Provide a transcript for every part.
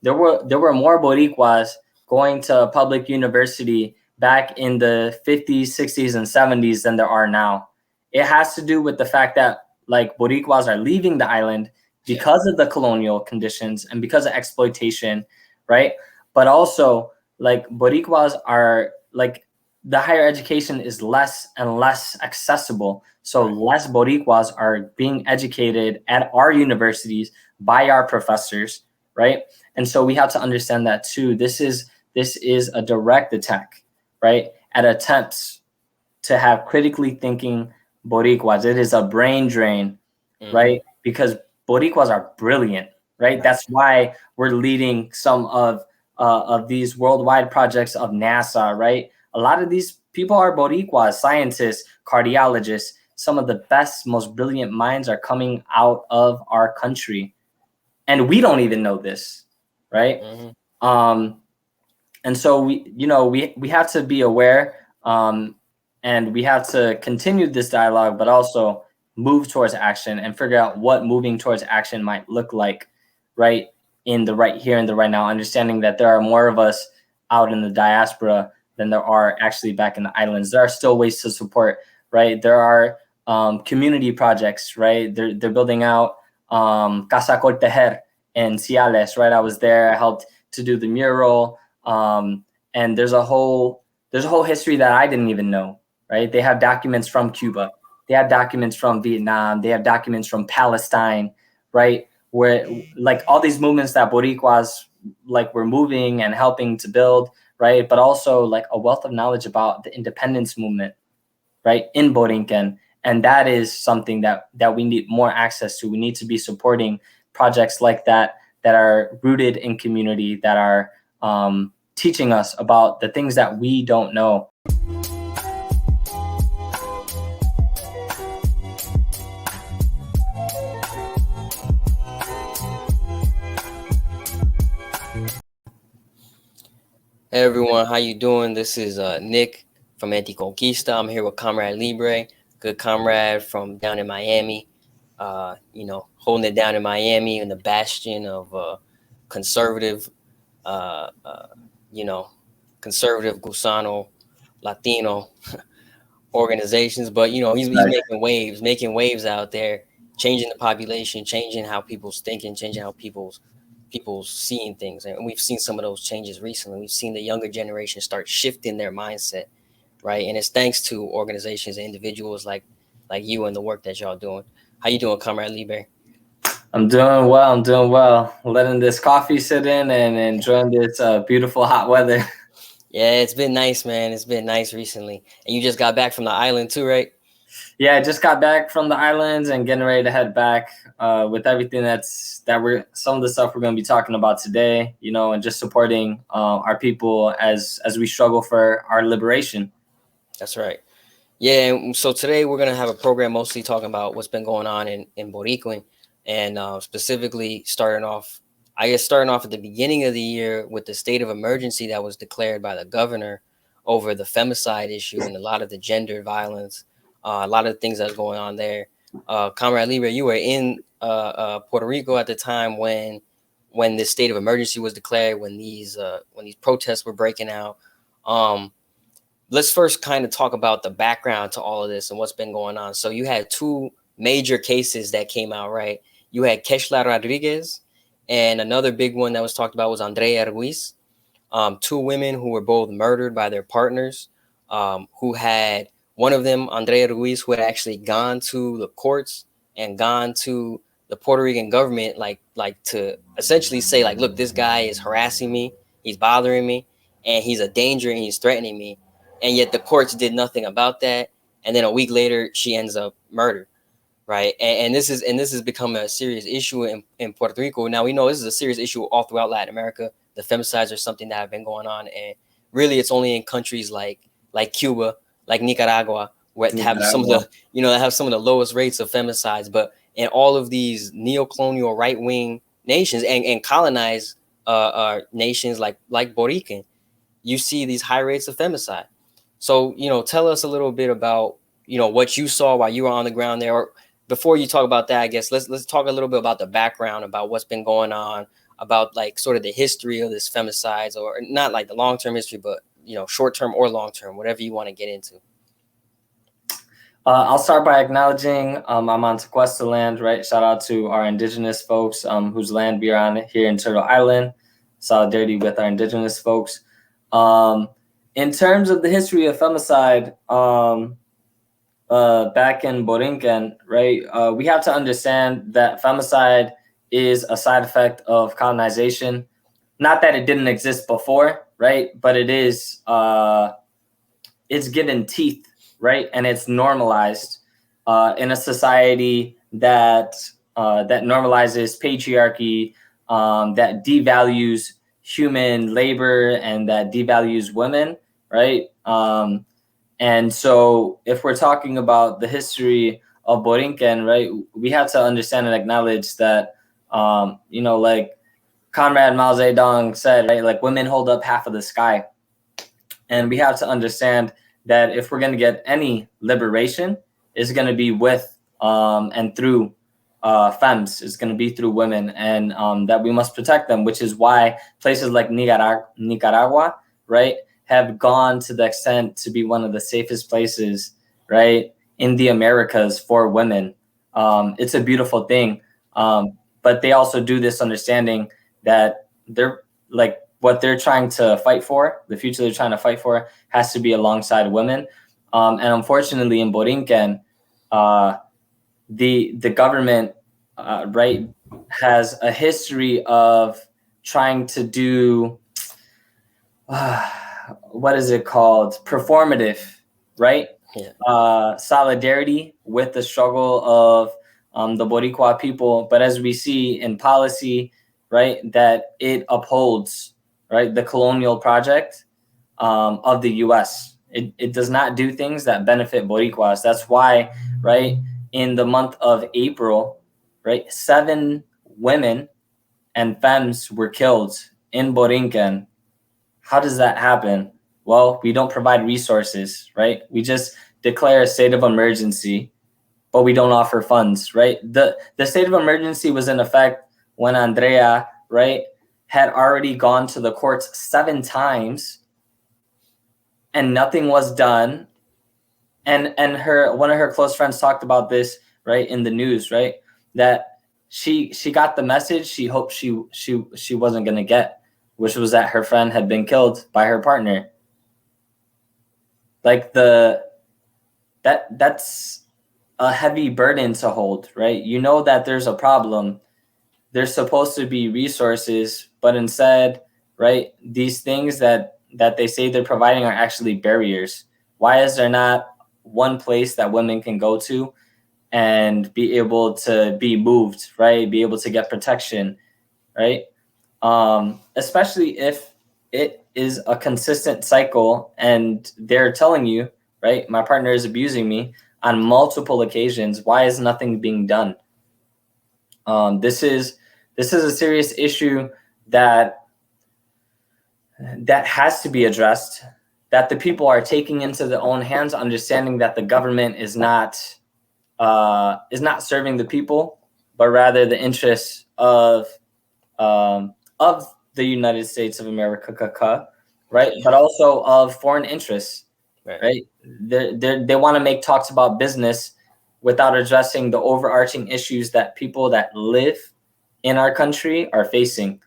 there were more Boricuas going to public university back in the 50s, 60s, and 70s than there are now. It has to do with the fact that like Boricuas are leaving the island because of the colonial conditions and because of exploitation, right? But also like Boricuas are like the higher education is less and less accessible. So less Boricuas are being educated at our universities by our professors, right? And so we have to understand that too. This is a direct attack, right, at attempts to have critically thinking Boricuas. It is a brain drain, right? Because Boricuas are brilliant, right? That's why we're leading some of these worldwide projects of NASA, right? A lot of these people are Boricuas, scientists, cardiologists. Some of the best, most brilliant minds are coming out of our country. And we don't even know this, right? And so we have to be aware, and we have to continue this dialogue, but also move towards action and figure out what moving towards action might look like, right? In the right here and the right now, understanding that there are more of us out in the diaspora than there are actually back in the islands. There are still ways to support, right? There are community projects, right? They're building out Casa Coltejer in Ciales, right? I was there. I helped to do the mural, and there's a whole history that I didn't even know, right? They have documents from Cuba, they have documents from Vietnam, they have documents from Palestine, right? Where like all these movements that Boricuas like were moving and helping to build, right? But also like a wealth of knowledge about the independence movement, right, in Borikén. And that is something that we need more access to. We need to be supporting projects like that are rooted in community, that are teaching us about the things that we don't know. Hey everyone, how you doing? This is Nick from Anticonquista. I'm here with Comrade Libre, good comrade from down in Miami. Holding it down in Miami in the bastion of conservative, conservative Gusano, Latino organizations. But he's making waves out there, changing the population, changing how people's thinking, changing how people's seeing things. And we've seen some of those changes recently. We've seen the younger generation start shifting their mindset, right? And it's thanks to organizations and individuals like you and the work that y'all doing. How you doing, Comrade Libre? I'm doing well. Letting this coffee sit in and enjoying this beautiful hot weather. Yeah, it's been nice, man. It's been nice recently. And you just got back from the island too, right? Yeah, I just got back from the islands and getting ready to head back with everything some of the stuff we're going to be talking about today, and just supporting our people as we struggle for our liberation. That's right. Yeah, and so today we're going to have a program mostly talking about what's been going on in Borikén, and specifically starting off at the beginning of the year with the state of emergency that was declared by the governor over the femicide issue and a lot of the gender violence. A lot of the things that's going on there. Comrade Libre, you were in Puerto Rico at the time when this state of emergency was declared, when these protests were breaking out. Let's first kind of talk about the background to all of this and what's been going on. So you had two major cases that came out, right? You had Keshla Rodriguez, and another big one that was talked about was Andrea Ruiz. Two women who were both murdered by their partners, who had one of them, Andrea Ruiz, who had actually gone to the courts and gone to the Puerto Rican government, like to essentially say, like, look, this guy is harassing me, he's bothering me, and he's a danger and he's threatening me. And yet the courts did nothing about that. And then a week later, she ends up murdered, right? And this has become a serious issue in Puerto Rico. Now we know this is a serious issue all throughout Latin America. The femicides are something that have been going on, and really it's only in countries like Cuba, like Nicaragua, where have some of the lowest rates of femicides. But in all of these neo-colonial right-wing nations and colonized nations like Borikén, you see these high rates of femicide. So, tell us a little bit about, what you saw while you were on the ground there. Or before you talk about that, I guess let's talk a little bit about the background, about what's been going on about like sort of the history of this femicides, or not like the long-term history, but short-term or long-term, whatever you want to get into. I'll start by acknowledging I'm on Anticonquista land, right? Shout out to our indigenous folks whose land we are on here in Turtle Island. Solidarity with our indigenous folks. In terms of the history of femicide, back in Borikén, right? We have to understand that femicide is a side effect of colonization. Not that it didn't exist before, right? But it is, it's given teeth, right? And it's normalized in a society that that normalizes patriarchy, that devalues human labor, and that devalues women, right? And so if we're talking about the history of Borikén, right, we have to understand and acknowledge that, like Comrade Mao Zedong said, right, like women hold up half of the sky. And we have to understand that if we're going to get any liberation, it's going to be with and through femmes. It's going to be through women, and that we must protect them, which is why places like Nicaragua, right, have gone to the extent to be one of the safest places, right, in the Americas for women. It's a beautiful thing. But they also do this understanding that they're like what they're trying to fight for, the future they're trying to fight for, has to be alongside women. And unfortunately in Borikén, the government, right, has a history of trying to do, what is it called? Performative, right? Yeah. Solidarity with the struggle of the Boricua people. But as we see in policy, right, that it upholds, right, the colonial project of the U.S. It does not do things that benefit Boricuas. That's why, right, in the month of April, right, 7 women and femmes were killed in Borikén. How does that happen? Well, we don't provide resources, right? We just declare a state of emergency, but we don't offer funds, right? The state of emergency was in effect when Andrea, right, had already gone to the courts 7 times and nothing was done. And one of her close friends talked about this, right, in the news, right, that she got the message she hoped she wasn't going to get, which was that her friend had been killed by her partner. Like that's a heavy burden to hold, right? You know that there's a problem. There's supposed to be resources, but instead, right, these things that they say they're providing are actually barriers. Why is there not one place that women can go to and be able to be moved, right? Be able to get protection, right? Especially if it is a consistent cycle and they're telling you, right, my partner is abusing me on multiple occasions. Why is nothing being done? This is a serious issue that has to be addressed, that the people are taking into their own hands, understanding that the government is not serving the people, but rather the interests of the United States of America, right? But also of foreign interests, right? They want to make talks about business without addressing the overarching issues that people that live in our country are facing.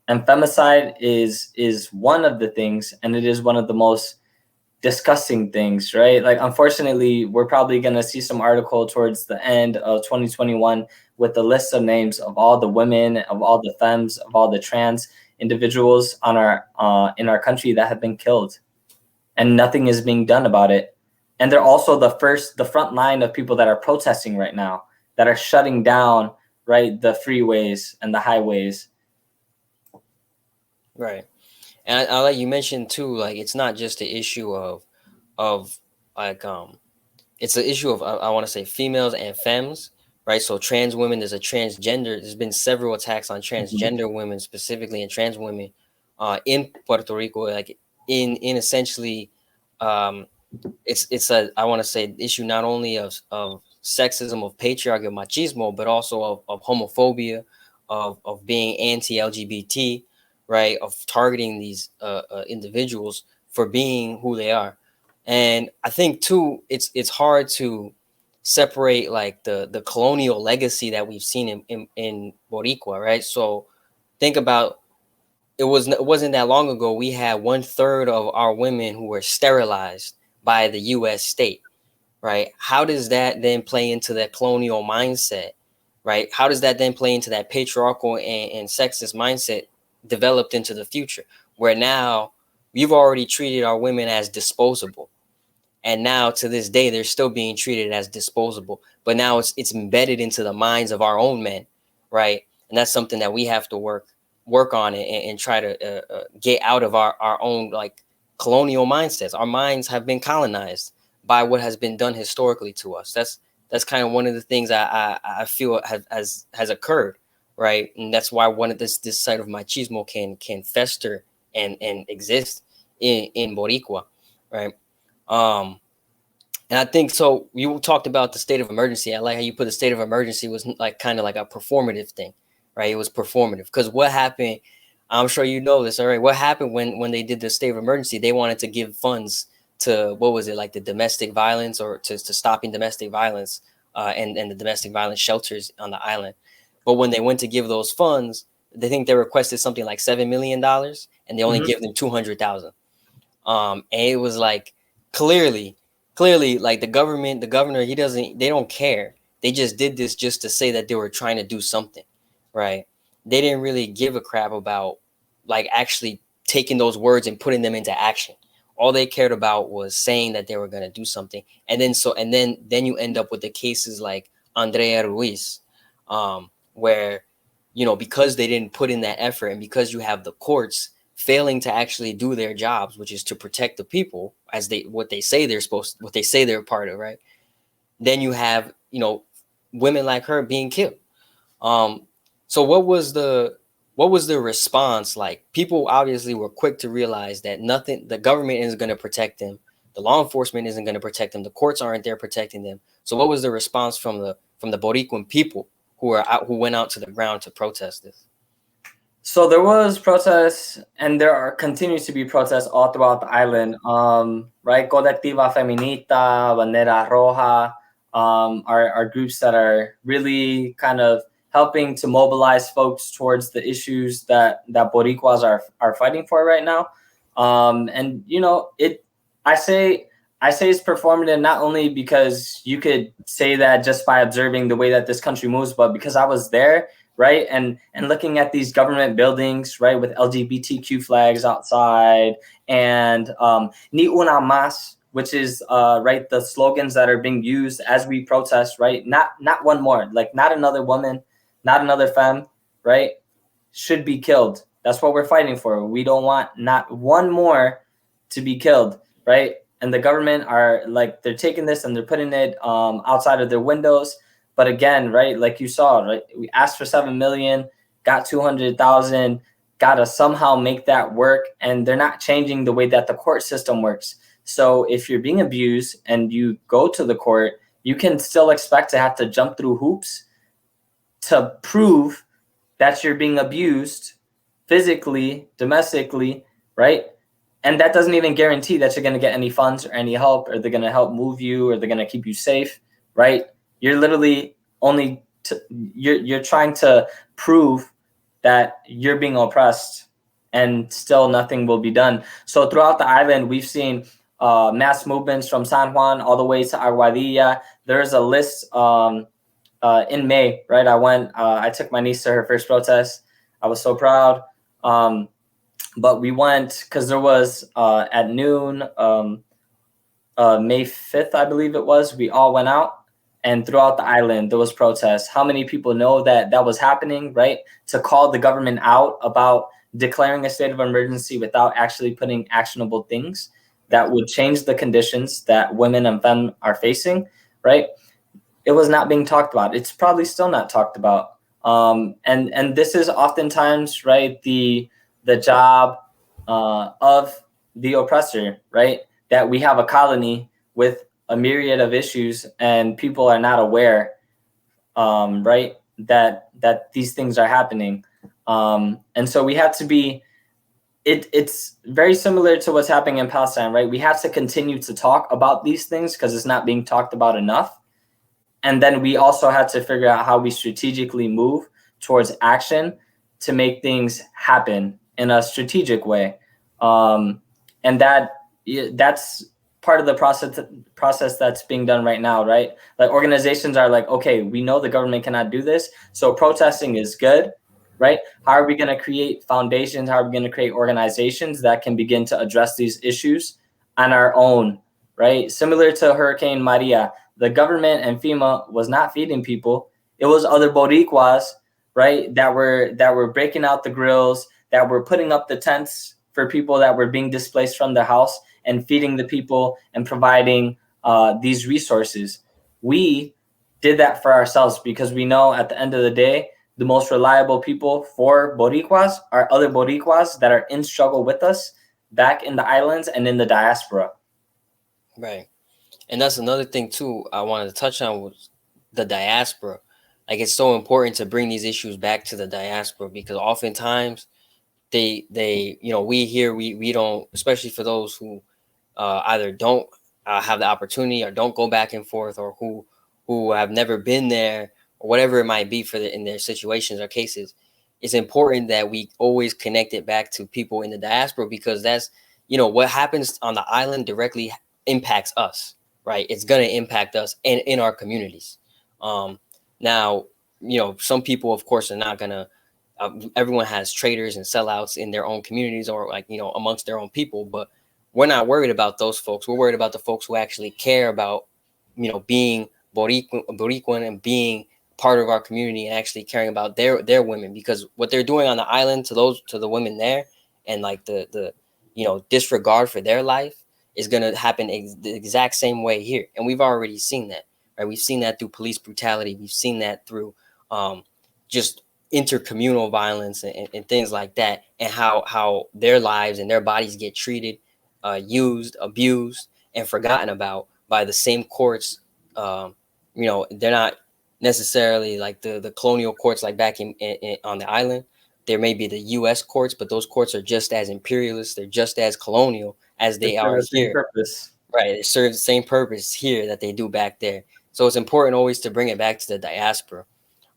And femicide is one of the things, and it is one of the most disgusting things, right? Like, unfortunately, we're probably going to see some article towards the end of 2021 with the list of names of all the women, of all the femmes, of all the trans individuals on our in our country that have been killed, and nothing is being done about it. And they're also the front line of people that are protesting right now, that are shutting down, right, the freeways and the highways. Right. And I like you mentioned too, like it's not just the issue of like it's an issue of I want to say females and femmes, right? So trans women, there's a transgender. There's been several attacks on transgender women, specifically, and trans women in Puerto Rico, like in essentially it's a I want to say issue not only of sexism, of patriarchy, of machismo, but also of homophobia, of being anti-LGBT, right? Of targeting these individuals for being who they are. And I think too, it's hard to separate like the colonial legacy that we've seen in Boricua, right? So think about it wasn't that long ago we had 1/3 of our women who were sterilized by the U.S. state, right? How does that then play into that colonial mindset, right? How does that then play into that patriarchal and sexist mindset developed into the future, where now we've already treated our women as disposable, and now to this day they're still being treated as disposable, but now it's embedded into the minds of our own men, right? And that's something that we have to work on and try to get out of our own like colonial mindsets. Our minds have been colonized by what has been done historically to us. That's kind of one of the things I feel has occurred, right? And that's why one of this side of machismo can fester and exist in Boricua, right? And I think so. You talked about the state of emergency. I like how you put the state of emergency was like kind of like a performative thing, right? It was performative because what happened, I'm sure you know this, all right? What happened when they did the state of emergency? They wanted to give funds to, what was it, like the domestic violence, or to stopping domestic violence and the domestic violence shelters on the island. But when they went to give those funds, they think they requested something like $7 million, and they only give them 200,000. And it was like clearly like the governor, they don't care. They just did this just to say that they were trying to do something, right? They didn't really give a crap about like actually taking those words and putting them into action. All they cared about was saying that they were going to do something. And then you end up with the cases like Andrea Ruiz, where, because they didn't put in that effort, and because you have the courts failing to actually do their jobs, which is to protect the people as what they say they're part of, right? Then you have, women like her being killed. So what was the response like? People obviously were quick to realize that the government isn't going to protect them. The law enforcement isn't going to protect them. The courts aren't there protecting them. So what was the response from the Boricuan people who went out to the ground to protest this? So there was protests, and there continues to be protests all throughout the island. Right, Colectiva Feminista, Bandera Roja, are groups that are really kind of helping to mobilize folks towards the issues that Boricuas are fighting for right now. And I say it's performative not only because you could say that just by observing the way that this country moves, but because I was there. Right. And looking at these government buildings, right, with LGBTQ flags outside, and Ni una más, which is right, the slogans that are being used as we protest, right? Not one more, like not another woman, not another femme, right? Should be killed. That's what we're fighting for. We don't want not one more to be killed, right? And the government are like, they're taking this and they're putting it outside of their windows. But again, right, like you saw, right, we asked for 7 million, got 200,000, got to somehow make that work. And they're not changing the way that the court system works. So if you're being abused and you go to the court, you can still expect to have to jump through hoops to prove that you're being abused physically, domestically, right? And that doesn't even guarantee that you're going to get any funds or any help, or they're going to help move you, or they're going to keep you safe, right? You're literally you're trying to prove that you're being oppressed, and still nothing will be done. So throughout the island, we've seen mass movements from San Juan all the way to Aguadilla. There's a list in May, right? I took my niece to her first protest. I was so proud. But we went because there was at noon, May 5th, I believe it was, we all went out. And throughout the island, there was protests. How many people know that was happening, right? To call the government out about declaring a state of emergency without actually putting actionable things that would change the conditions that women and femmes are facing, right? It was not being talked about. It's probably still not talked about. And this is oftentimes, right, the job of the oppressor, right? That we have a colony with a myriad of issues and people are not aware, right? that these things are happening. And so we have to be, it's very similar to what's happening in Palestine, right? We have to continue to talk about these things because it's not being talked about enough. And then we also have to figure out how we strategically move towards action to make things happen in a strategic way. And that's part of the process that's being done right now, right? Like organizations are like, okay, we know the government cannot do this, so protesting is good, right? How are we going to create foundations? How are we going to create organizations that can begin to address these issues on our own, right? Similar to Hurricane Maria, the government and FEMA was not feeding people. It was other Boricuas, right, that were breaking out the grills, that were putting up the tents for people that were being displaced from their house and feeding the people and providing these resources. We did that for ourselves because we know at the end of the day, the most reliable people for Boricuas are other Boricuas that are in struggle with us back in the islands and in the diaspora. Right. And that's another thing too I wanted to touch on was the diaspora. Like it's so important to bring these issues back to the diaspora because oftentimes they we don't, especially for those who either don't have the opportunity or don't go back and forth, or who have never been there, or whatever it might be in their situations or cases. It's important that we always connect it back to people in the diaspora because that's, what happens on the island directly impacts us, right? It's going to impact us and in our communities. Now, some people, of course, are not going to, everyone has traitors and sellouts in their own communities or amongst their own people, but we're not worried about those folks. We're worried about the folks who actually care about, being Boricuen and being part of our community and actually caring about their women, because what they're doing on the island to the women there and like the disregard for their life is going to happen the exact same way here. And we've already seen that, right? We've seen that through police brutality. We've seen that through just intercommunal violence and things like that, and how their lives and their bodies get treated, used, abused, and forgotten about by the same courts. They're not necessarily like the colonial courts like back in on the island. There may be the U.S. courts, but those courts are just as imperialist. They're just as colonial as they are here. Purpose. Right. It serves the same purpose here that they do back there. So it's important always to bring it back to the diaspora.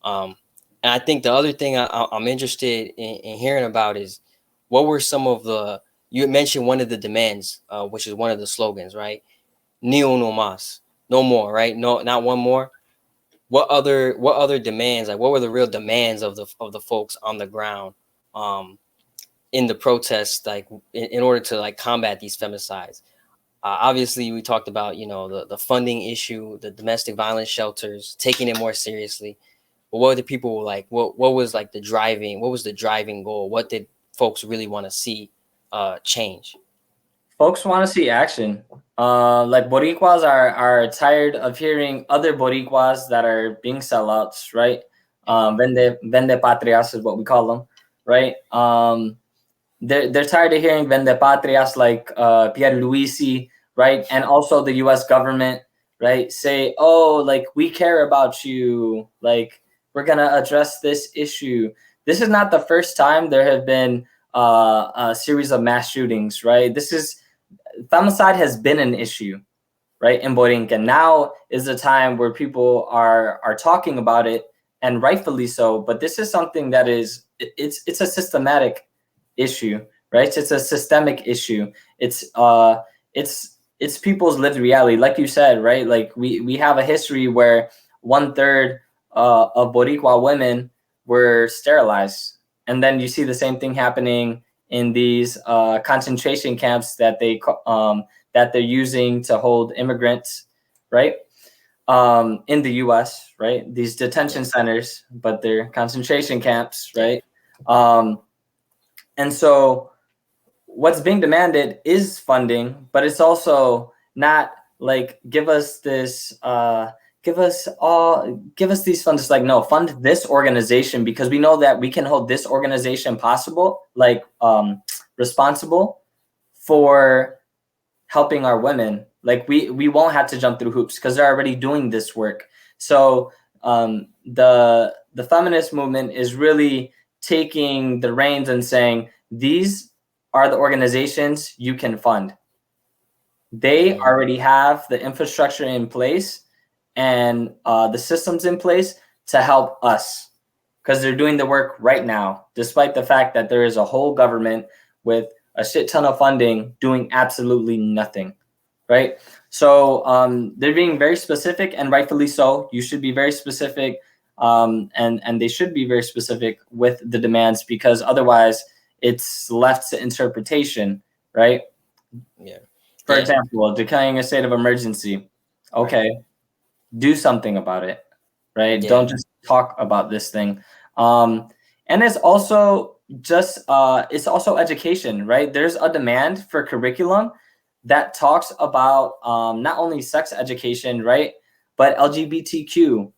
And I think the other thing I'm interested in hearing about is what were some of you mentioned one of the demands, which is one of the slogans, right? Ni uno más, no more, right? No, not one more. What other demands, like what were the real demands of the folks on the ground in the protests, like in order to like combat these femicides? Obviously, we talked about, the funding issue, the domestic violence shelters, taking it more seriously. But what were the people like? What was like the driving goal? What did folks really want to see change? Folks want to see action. Like Boricuas are tired of hearing other Boricuas that are being sellouts, right? Vende patrias is what we call them, right? They're tired of hearing vende patrias like Pierluisi, right? And also the U.S. government, right? Say, oh, like we care about you, like we're gonna address this issue. This is not the first time there have been a series of mass shootings, right? Femicide has been an issue, right, in Borikén. Now is the time where people are talking about it, and rightfully so. But this is something that it's a systematic issue, right? It's a systemic issue. It's people's lived reality, like you said, right? Like we have a history where 1/3 of Boricua women were sterilized, and then you see the same thing happening in these concentration camps that they're using to hold immigrants, right? In the U.S., right? These detention centers, but they're concentration camps, right? And so what's being demanded is funding, but it's also not like give us these funds. It's like, no, fund this organization because we know that we can hold this organization responsible for helping our women. Like we won't have to jump through hoops because they're already doing this work. So the the feminist movement is really taking the reins and saying, these are the organizations you can fund. They already have the infrastructure in place and the systems in place to help us, because they're doing the work right now, despite the fact that there is a whole government with a shit ton of funding doing absolutely nothing, right? So they're being very specific, and rightfully so. You should be very specific, and they should be very specific with the demands, because otherwise it's left to interpretation, right? Yeah. For example, declaring a state of emergency. Okay, right. Do something about it, right? Don't just talk about this thing. And it's also just it's also education, right? There's a demand for curriculum that talks about not only sex education, right, but LGBTQ,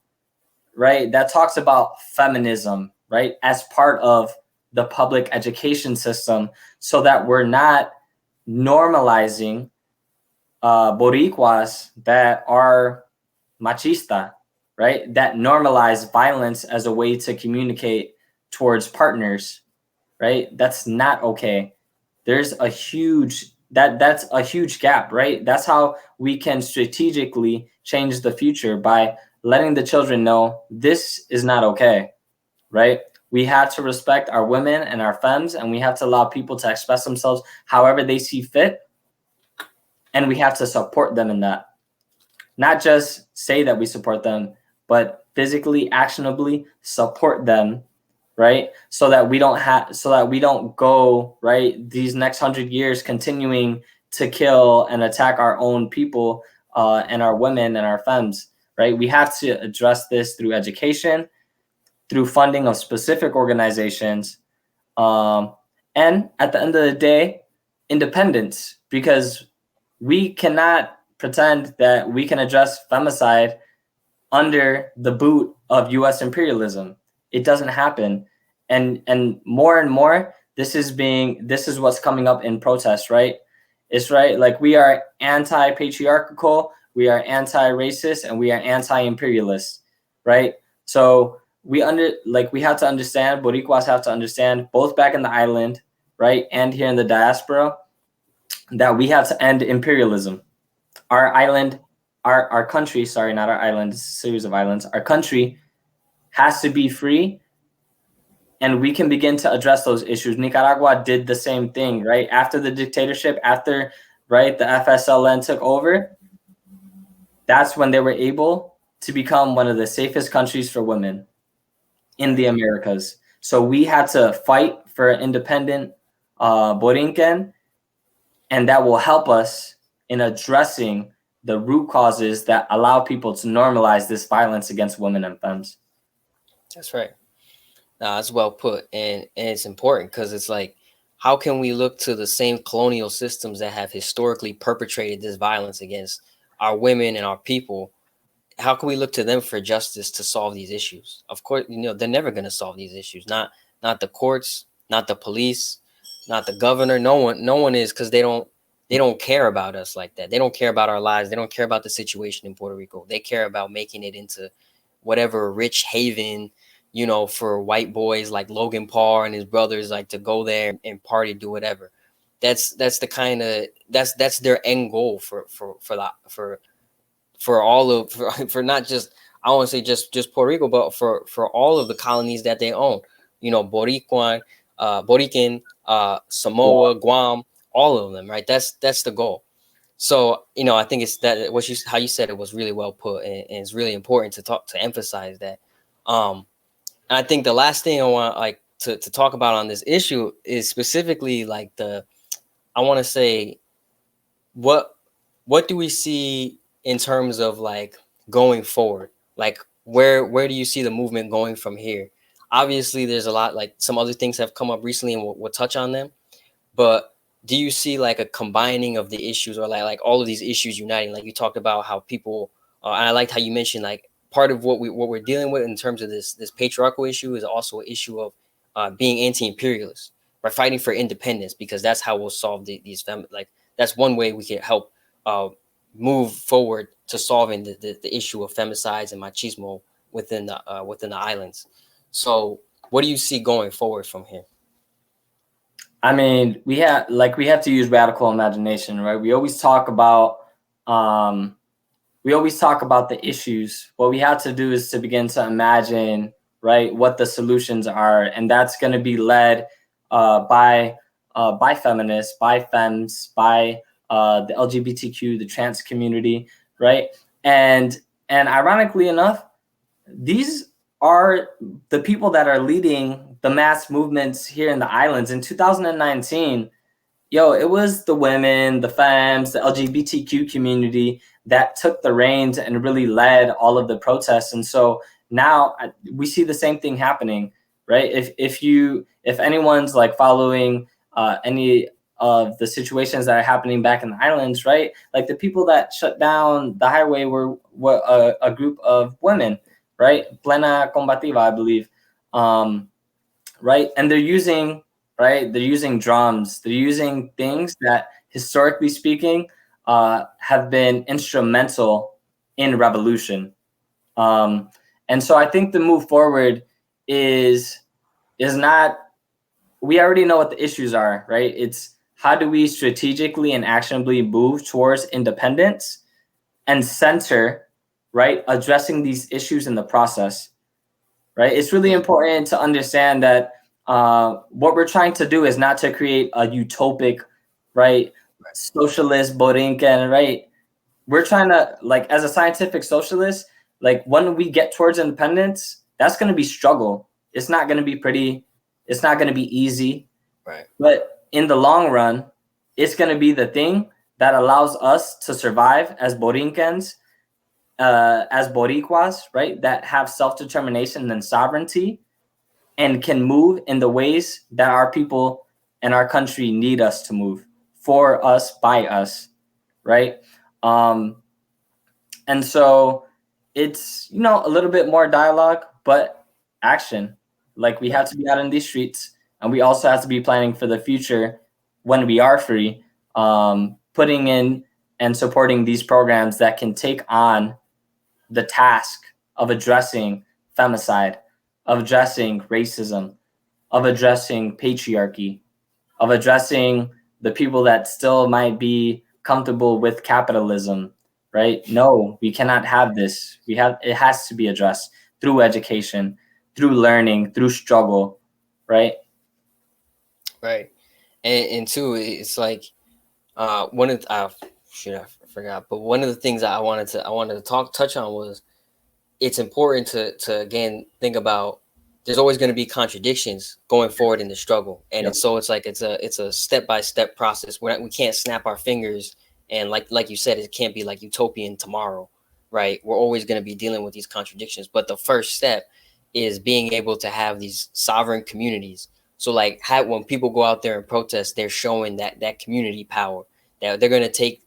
right? That talks about feminism, right, as part of the public education system, so that we're not normalizing Boricuas that are machista, right? That normalize violence as a way to communicate towards partners, right? That's not okay. There's a huge that's a huge gap, right? That's how we can strategically change the future, by letting the children know this is not okay, right? We have to respect our women and our femmes, and we have to allow people to express themselves however they see fit. And we have to support them in that. Not just say that we support them, but physically, actionably support them, right? So that we don't go, right, these next 100 years continuing to kill and attack our own people and our women and our femmes, right? We have to address this through education, through funding of specific organizations, and at the end of the day, independence, because we cannot pretend that we can address femicide under the boot of U.S. imperialism. It doesn't happen. And more, this is what's coming up in protest, right? It's right. Like, we are anti-patriarchal, we are anti-racist, and we are anti-imperialist, right? So we have to understand, Boricuas have to understand, both back in the island, right, and here in the diaspora, that we have to end imperialism. Our island, our country, sorry, not our island, it's a series of islands. Our country has to be free, and we can begin to address those issues. Nicaragua did the same thing, right? After the dictatorship, after, right, the FSLN took over, that's when they were able to become one of the safest countries for women in the Americas. So we had to fight for an independent Borikén, and that will help us in addressing the root causes that allow people to normalize this violence against women and femmes. That's right. That's well put. And it's important, because it's like, how can we look to the same colonial systems that have historically perpetrated this violence against our women and our people? How can we look to them for justice to solve these issues? Of course, they're never going to solve these issues. Not the courts, not the police, not the governor. No one is, because they don't care about us like that. They don't care about our lives. They don't care about the situation in Puerto Rico. They care about making it into whatever rich haven, for white boys like Logan Paul and his brothers, like, to go there and party, do whatever. That's the kind of that's their end goal for not just, I don't want to say just Puerto Rico, but for all of the colonies that they own. Borikén, Samoa, Guam, all of them, right? That's the goal. So, I think it's that how you said it was really well put, and it's really important to emphasize that. And I think the last thing I want to talk about on this issue is specifically I want to say, what do we see in terms of going forward? Where do you see the movement going from here? Obviously, there's a lot, some other things have come up recently, and we'll touch on them. But do you see a combining of the issues, or like all of these issues uniting? Like you talked about how people, and I liked how you mentioned part of what we're dealing with in terms of this patriarchal issue is also an issue of being anti-imperialist, by fighting for independence, because that's how we'll solve these that's one way we can help move forward to solving the issue of femicides and machismo within the islands. So what do you see going forward from here? I mean, we have to use radical imagination, right? We always talk about the issues. What we have to do is to begin to imagine, right, what the solutions are, and that's going to be led by feminists, by femmes, by the LGBTQ, the trans community, right? And ironically enough, these are the people that are leading the mass movements here in the islands. In 2019, it was the women, the femmes, the LGBTQ community that took the reins and really led all of the protests. And so now we see the same thing happening, right? If anyone's like following any of the situations that are happening back in the islands, right? Like the people that shut down the highway were a group of women, right? Plena Combativa, I believe, right? And they're using drums. They're using things that, historically speaking, have been instrumental in revolution. And so I think the move forward is not, we already know what the issues are, right? It's how do we strategically and actionably move towards independence and center, right, addressing these issues in the process, right? It's really important to understand that what we're trying to do is not to create a utopic, right, socialist Borikén, right? We're trying to, like, as a scientific socialist, like when we get towards independence, that's going to be struggle. It's not going to be pretty. It's not going to be easy. Right. But in the long run, it's going to be the thing that allows us to survive as Borincans, as Boricuas, right? That have self-determination and sovereignty and can move in the ways that our people and our country need us to move, for us, by us, right? And so it's, a little bit more dialogue, but action. Like we have to be out in these streets, and we also have to be planning for the future when we are free, putting in and supporting these programs that can take on the task of addressing femicide, of addressing racism, of addressing patriarchy, of addressing the people that still might be comfortable with capitalism, right? No, we cannot have this. It has to be addressed through education, through learning, through struggle, right? Right. And two, it's like I forgot, but one of the things that I wanted to touch on was it's important to again think about there's always going to be contradictions going forward in the struggle, and Yep. so it's like it's a step-by-step process. We can't snap our fingers, and like you said, it can't be like utopian tomorrow, right? We're always going to be dealing with these contradictions, but the first step is being able to have these sovereign communities. So like when people go out there and protest, they're showing that community power, that they're going to take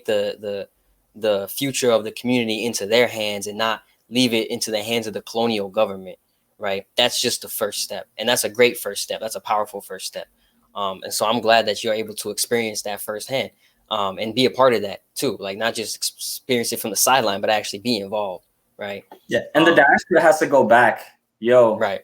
the future of the community into their hands and not leave it into the hands of the colonial government, right? That's just the first step. And that's a great first step. That's a powerful first step. And so I'm glad that you're able to experience that firsthand, and be a part of that too. Like not just experience it from the sideline, but actually be involved, right? Yeah, and the diaspora has to go back. Right.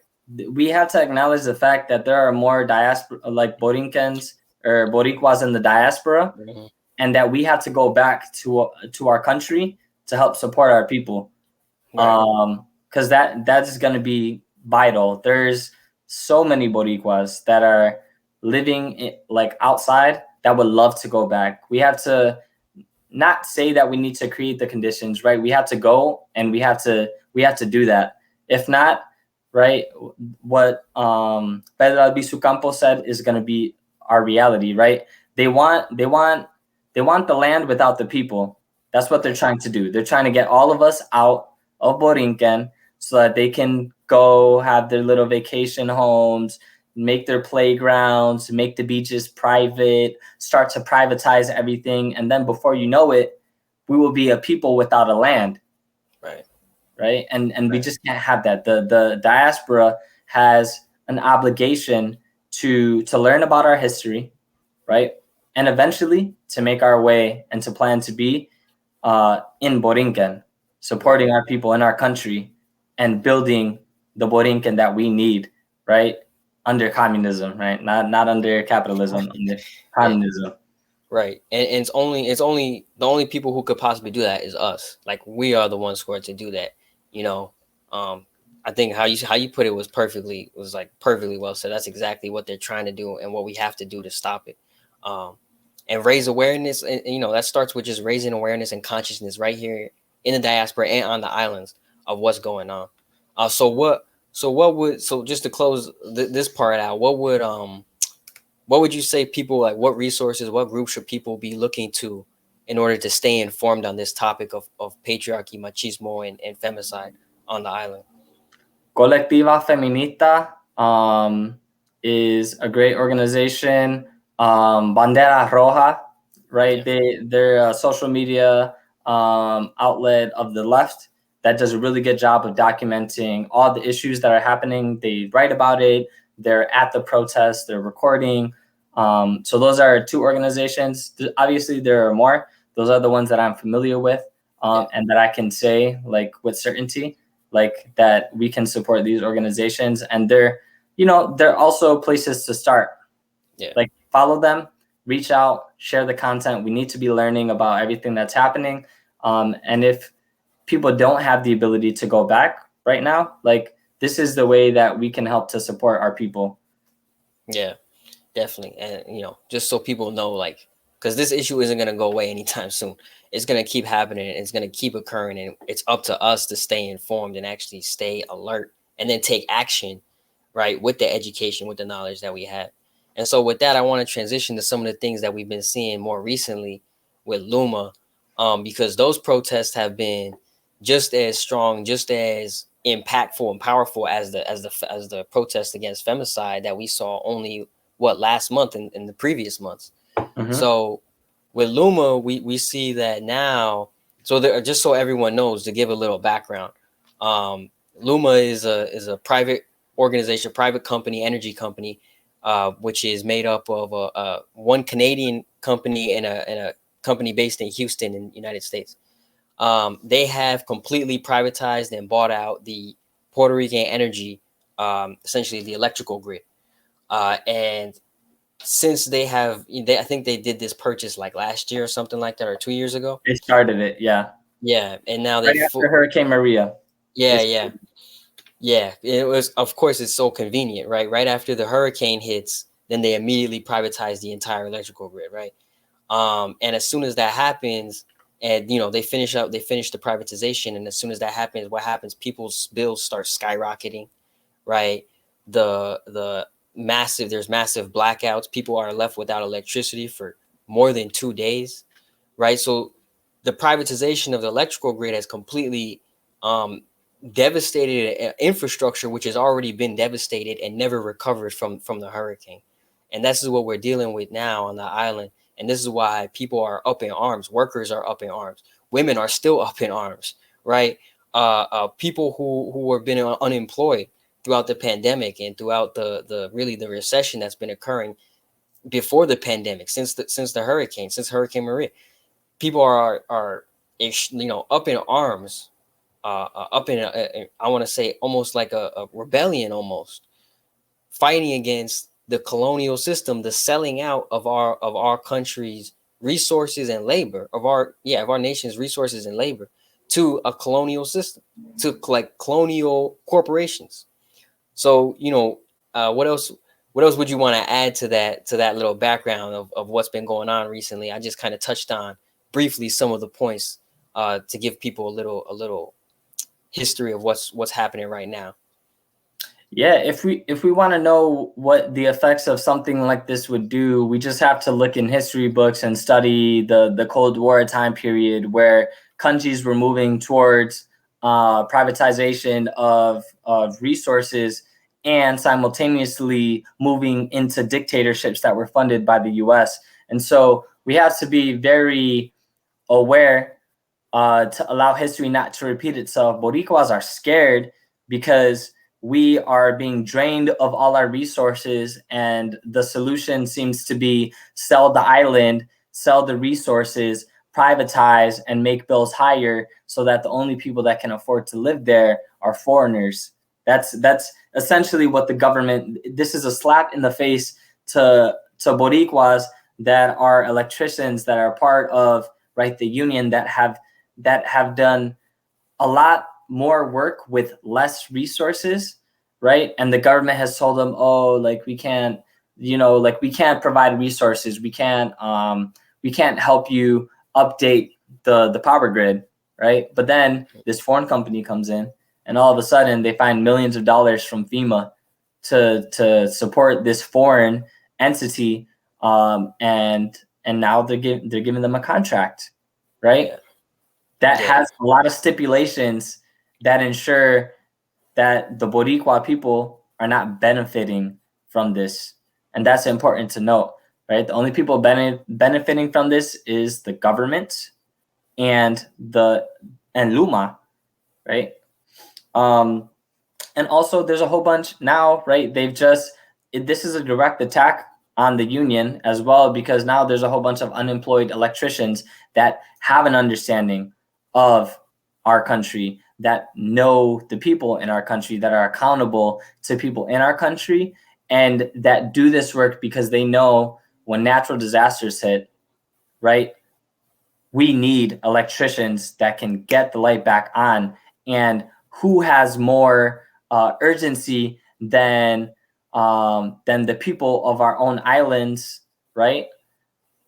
We have to acknowledge the fact that there are more diaspora, like Borincans or Boricuas in the diaspora, Mm-hmm. and that we have to go back to our country to help support our people. Right. Because that is going to be vital. There's so many Boricuas that are living like outside that would love to go back. We have to not say that we need to create the conditions, right? We have to go and we have to do that. If not, right, what Pedro Albizu Campos said is going to be our reality, right? They want the land without the people. That's what they're trying to do. They're trying to get all of us out of Borikén so that they can go have their little vacation homes, make their playgrounds, make the beaches private, start to privatize everything. And then before you know it, we will be a people without a land. Right. And we just can't have that. The diaspora has an obligation to learn about our history, right? And eventually to make our way and to plan to be in Borikén, supporting our people in our country, and building the Borikén that we need, right? Under communism, right? Not under capitalism, under communism. Yeah. Right. And it's only the only people who could possibly do that is us. Like we are the ones who are to do that. You know, I think how you put it was perfectly well said. That's exactly what they're trying to do and what we have to do to stop it. And raise awareness. And you know, that starts with just raising awareness and consciousness right here in the diaspora and on the islands of what's going on. So just to close this part out, what would you say people, like what resources, what groups should people be looking to in order to stay informed on this topic of patriarchy, machismo, and femicide on the island? Colectiva Feminista is a great organization. Bandera Roja, right? Yeah. They're a social media outlet of the left that does a really good job of documenting all the issues that are happening. They write about it. They're at the protests. They're recording. So those are two organizations. Obviously, there are more. Those are the ones that I'm familiar with and that I can say like with certainty, like that we can support these organizations. And they're also places to start. Yeah. Like follow them, reach out, share the content. We need to be learning about everything that's happening. And if people don't have the ability to go back right now, like this is the way that we can help to support our people. Yeah, definitely. And, you know, just so people know, like, because this issue isn't going to go away anytime soon. It's going to keep happening. It's going to keep occurring. And it's up to us to stay informed and actually stay alert and then take action, right, with the education, with the knowledge that we have. And so with that, I want to transition to some of the things that we've been seeing more recently with Luma, because those protests have been just as strong, just as impactful and powerful as the protest against femicide that we saw only last month and in the previous months. Mm-hmm. So with Luma, we see that now. So there, just so everyone knows, to give a little background, Luma is a private organization, private company, energy company, which is made up of one Canadian company and a company based in Houston in the United States. They have completely privatized and bought out the Puerto Rican energy, essentially the electrical grid. And since I think they did this purchase like last year or something like that, or 2 years ago. They started it, yeah. Yeah, and now right after Hurricane Maria. Yeah. It was, of course, it's so convenient, right? Right after the hurricane hits, then they immediately privatize the entire electrical grid, right? And as soon as that happens, and they finish the privatization, and as soon as that happens, what happens? People's bills start skyrocketing, right? There's massive blackouts. People are left without electricity for more than 2 days, right? So the privatization of the electrical grid has completely devastated infrastructure, which has already been devastated and never recovered from the hurricane. And this is what we're dealing with now on the island. And this is why people are up in arms. Workers are up in arms. Women are still up in arms, right? People who have been unemployed throughout the pandemic and throughout the recession that's been occurring before the pandemic, since Hurricane Maria, people are up in arms, up in I want to say almost like a rebellion, almost fighting against the colonial system, the selling out of our country's resources and labor, of our nation's resources and labor to a colonial system, to like colonial corporations. So, what else would you want to add to that little background of what's been going on recently? I just kind of touched on briefly some of the points to give people a little history of what's happening right now. Yeah, if we want to know what the effects of something like this would do, we just have to look in history books and study the Cold War time period, where countries were moving towards privatization of resources and simultaneously moving into dictatorships that were funded by the US. And so we have to be very aware to allow history not to repeat itself. Boricuas are scared because we are being drained of all our resources, and the solution seems to be sell the island, sell the resources, privatize and make bills higher so that the only people that can afford to live there are foreigners. That's essentially what the government, this is a slap in the face to Boricuas that are electricians, that are part of, right, the union, that have done a lot more work with less resources, right? And the government has told them, oh, like, we can't, you know, like, we can't provide resources, we can't help you update the power grid, right? But then this foreign company comes in, and all of a sudden they find millions of dollars from FEMA to support this foreign entity, and now they're giving them a contract, right? That has a lot of stipulations that ensure that the Boricua people are not benefiting from this, and that's important to note, right? The only people benefiting from this is the government and Luma, right? And also there's a whole bunch now, right? This is a direct attack on the union as well, because now there's a whole bunch of unemployed electricians that have an understanding of our country, that know the people in our country, that are accountable to people in our country, and that do this work because they know when natural disasters hit, right, we need electricians that can get the light back on. And who has more urgency than the people of our own islands, right,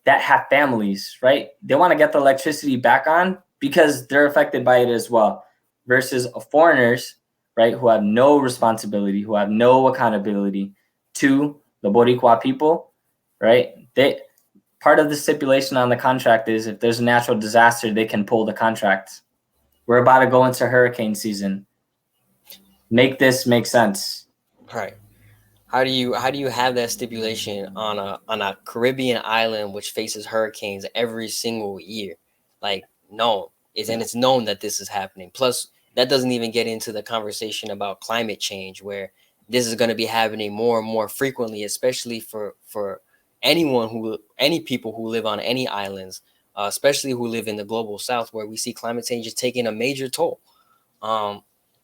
that have families, right? They want to get the electricity back on because they're affected by it as well, versus foreigners, right, who have no responsibility, who have no accountability to the Boricua people, right? Part of the stipulation on the contract is if there's a natural disaster, they can pull the contract. We're about to go into hurricane season. Make this make sense. Right. How do you have that stipulation on a Caribbean island which faces hurricanes every single year? Like, no, it's known that this is happening. Plus, that doesn't even get into the conversation about climate change, where this is going to be happening more and more frequently, especially for any people who live on any islands, especially who live in the global south, where we see climate change is taking a major toll.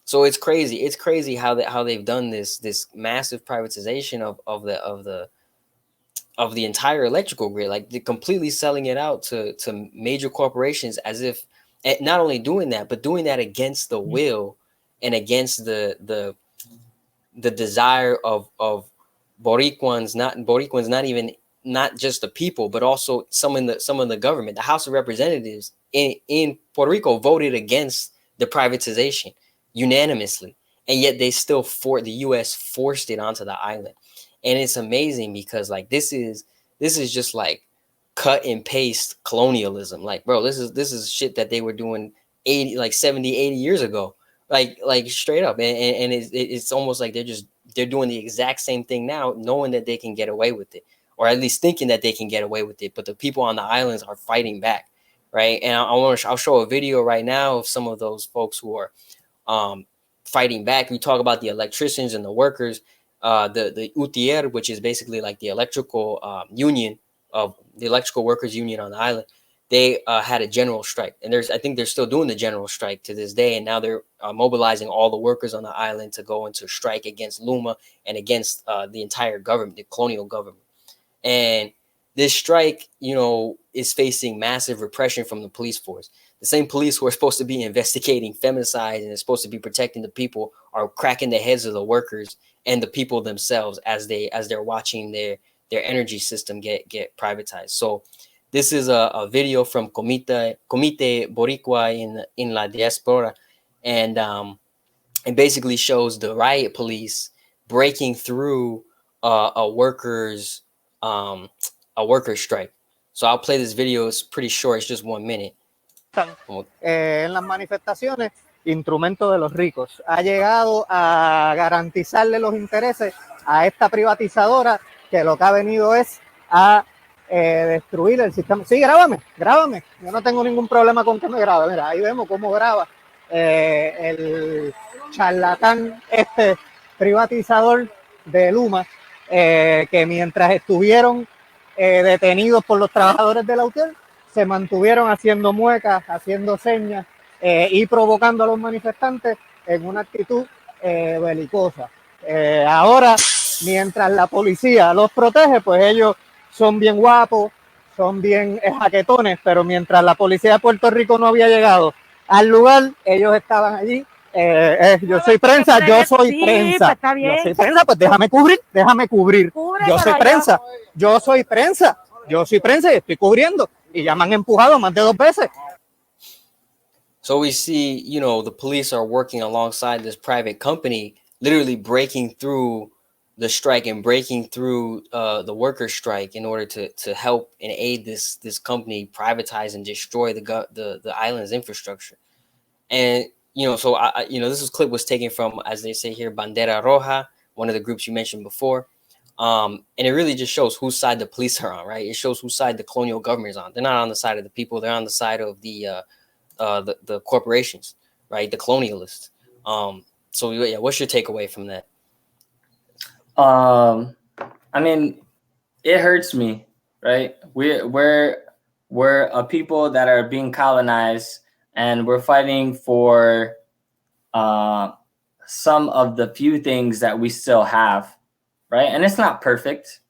So it's crazy. It's crazy how they've done this massive privatization of the entire electrical grid. Like, they're completely selling it out to major corporations, as if, not only doing that, but doing that against the will and against the desire of Boricuans, not just the people, but also some in the government. The House of Representatives in Puerto Rico voted against the privatization unanimously, and yet the U.S. forced it onto the island. And it's amazing because, like, this is just like cut and paste colonialism. Like, bro, this is shit that they were doing 70, 80 years ago, like straight up. And it's almost like they're doing the exact same thing now, knowing that they can get away with it, or at least thinking that they can get away with it. But the people on the islands are fighting back, right? And I'll show a video right now of some of those folks who are fighting back. We talk about the electricians and the workers, the UTIER, which is basically like the electrical union of the electrical workers union on the island. They had a general strike, and I think they're still doing the general strike to this day. And now they're mobilizing all the workers on the island to go into strike against Luma and against the entire government, the colonial government. And this strike, is facing massive repression from the police force. The same police who are supposed to be investigating femicide and is supposed to be protecting the people are cracking the heads of the workers and the people themselves as they're watching their energy system get privatized. So this is a video from Comité Boricua in la Diaspora, and it basically shows the riot police breaking through a workers strike. So I'll play this video. It's pretty short. It's just 1 minute. En las manifestaciones, instrumento de los ricos. Ha llegado a garantizarle los intereses a esta privatizadora, que lo que ha venido es a destruir el sistema. Sí, grábame. Yo no tengo ningún problema con que me grabe. Mira, ahí vemos cómo graba el charlatán privatizador de Luma, que mientras estuvieron detenidos por los trabajadores de la UTIER, se mantuvieron haciendo muecas, haciendo señas y provocando a los manifestantes en una actitud belicosa. Ahora, mientras la policía los protege, pues ellos son bien guapos, son bien jaquetones, pero mientras la policía de Puerto Rico no había llegado al lugar, ellos estaban allí. Yo soy prensa, yo soy prensa. Yo soy prensa, pues déjame cubrir. Yo soy prensa, yo soy prensa y estoy cubriendo. Y ya me han empujado más de 2 veces. So we see, you know, the police are working alongside this private company, literally breaking through the strike and breaking through the worker strike in order to help and aid this company privatize and destroy the island's infrastructure. And you know, so you know, this clip was taken from, as they say here, Bandera Roja, one of the groups you mentioned before. And it really just shows whose side the police are on, right? It shows whose side the colonial government is on. They're not on the side of the people. They're on the side of the corporations, right? The colonialists. So yeah, what's your takeaway from that? I mean, it hurts me, right? We're a people that are being colonized, and we're fighting for some of the few things that we still have, right? And it's not perfect,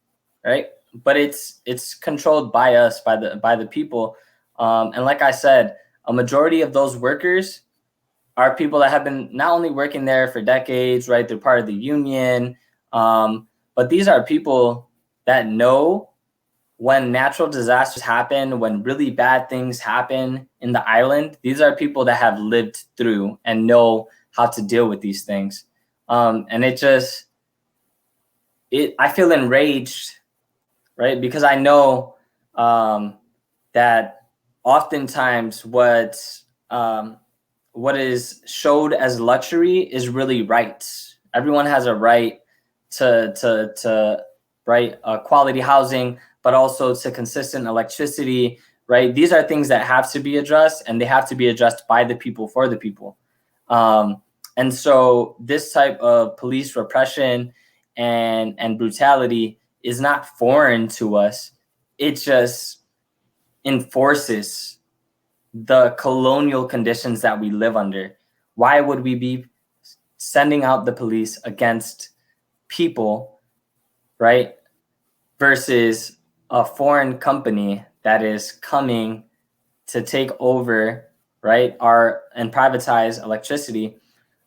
right? But it's controlled by us, by the people. And like I said, a majority of those workers are people that have been not only working there for decades, right? They're part of the union. But these are people that know when natural disasters happen, when really bad things happen in the island. These are people that have lived through and know how to deal with these things. And I feel enraged, right? Because I know that oftentimes what is showed as luxury is really rights. Everyone has a right to quality housing, but also to consistent electricity, right? These are things that have to be addressed, and they have to be addressed by the people for the people. And so this type of police repression and brutality is not foreign to us. It just enforces the colonial conditions that we live under. Why would we be sending out the police against people, right? Versus a foreign company that is coming to take over, right, and privatize electricity,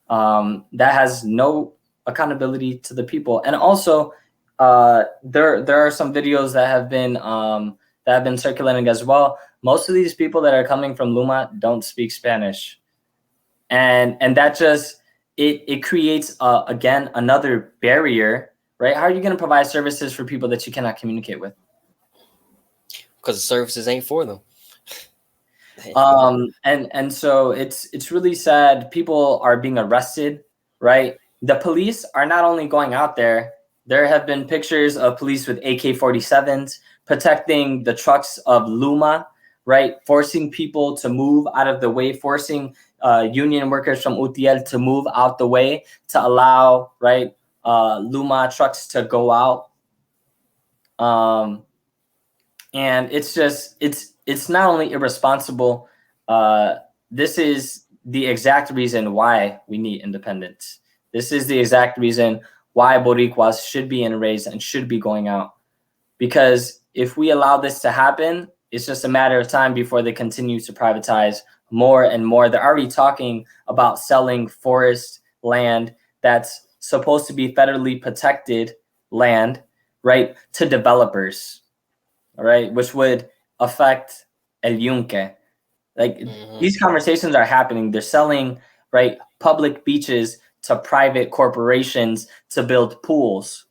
that has no accountability to the people. And also, there are some videos that have been circulating as well. Most of these people that are coming from Luma don't speak Spanish, and that just it creates again another barrier, right? How are you going to provide services for people that you cannot communicate with? Because the services ain't for them. And so it's really sad. People are being arrested, right? The police are not only going out there. There have been pictures of police with AK-47s protecting the trucks of Luma, right? Forcing people to move out of the way, forcing union workers from UTIER to move out the way to allow, right, Luma trucks to go out. And it's not only irresponsible. This is the exact reason why we need independence. This is the exact reason why Boricuas should be enraged and should be going out. Because if we allow this to happen, it's just a matter of time before they continue to privatize more and more. They're already talking about selling forest land that's supposed to be federally protected land, right, to developers, all right, which would affect El Yunque. Like, these conversations are happening. They're selling, right, public beaches to private corporations to build pools,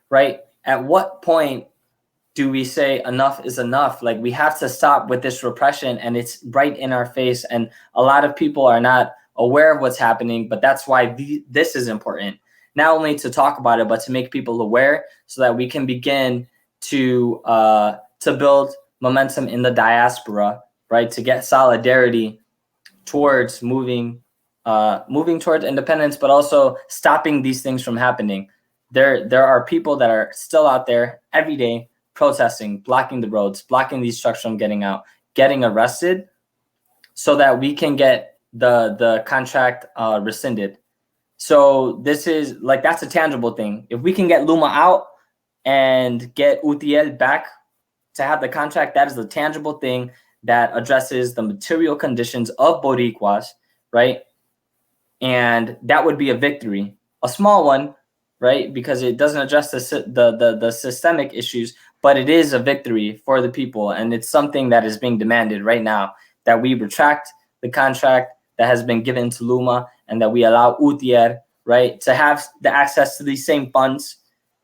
right? At what point do we say enough is enough? Like, we have to stop with this repression, and it's right in our face. And a lot of people are not aware of what's happening, but that's why this is important. Not only to talk about it, but to make people aware so that we can begin to build momentum in the diaspora, right? To get solidarity towards moving towards independence, but also stopping these things from happening. There are people that are still out there every day protesting, blocking the roads, blocking these trucks from getting out, getting arrested, so that we can get the contract rescinded. So this is like, that's a tangible thing. If we can get Luma out and get UTIER back to have the contract, that is a tangible thing that addresses the material conditions of Boricuas, right? And that would be a victory, a small one, right? Because it doesn't address the systemic issues, but it is a victory for the people. And it's something that is being demanded right now, that we retract the contract that has been given to Luma, and that we allow UTIER, right, to have the access to these same funds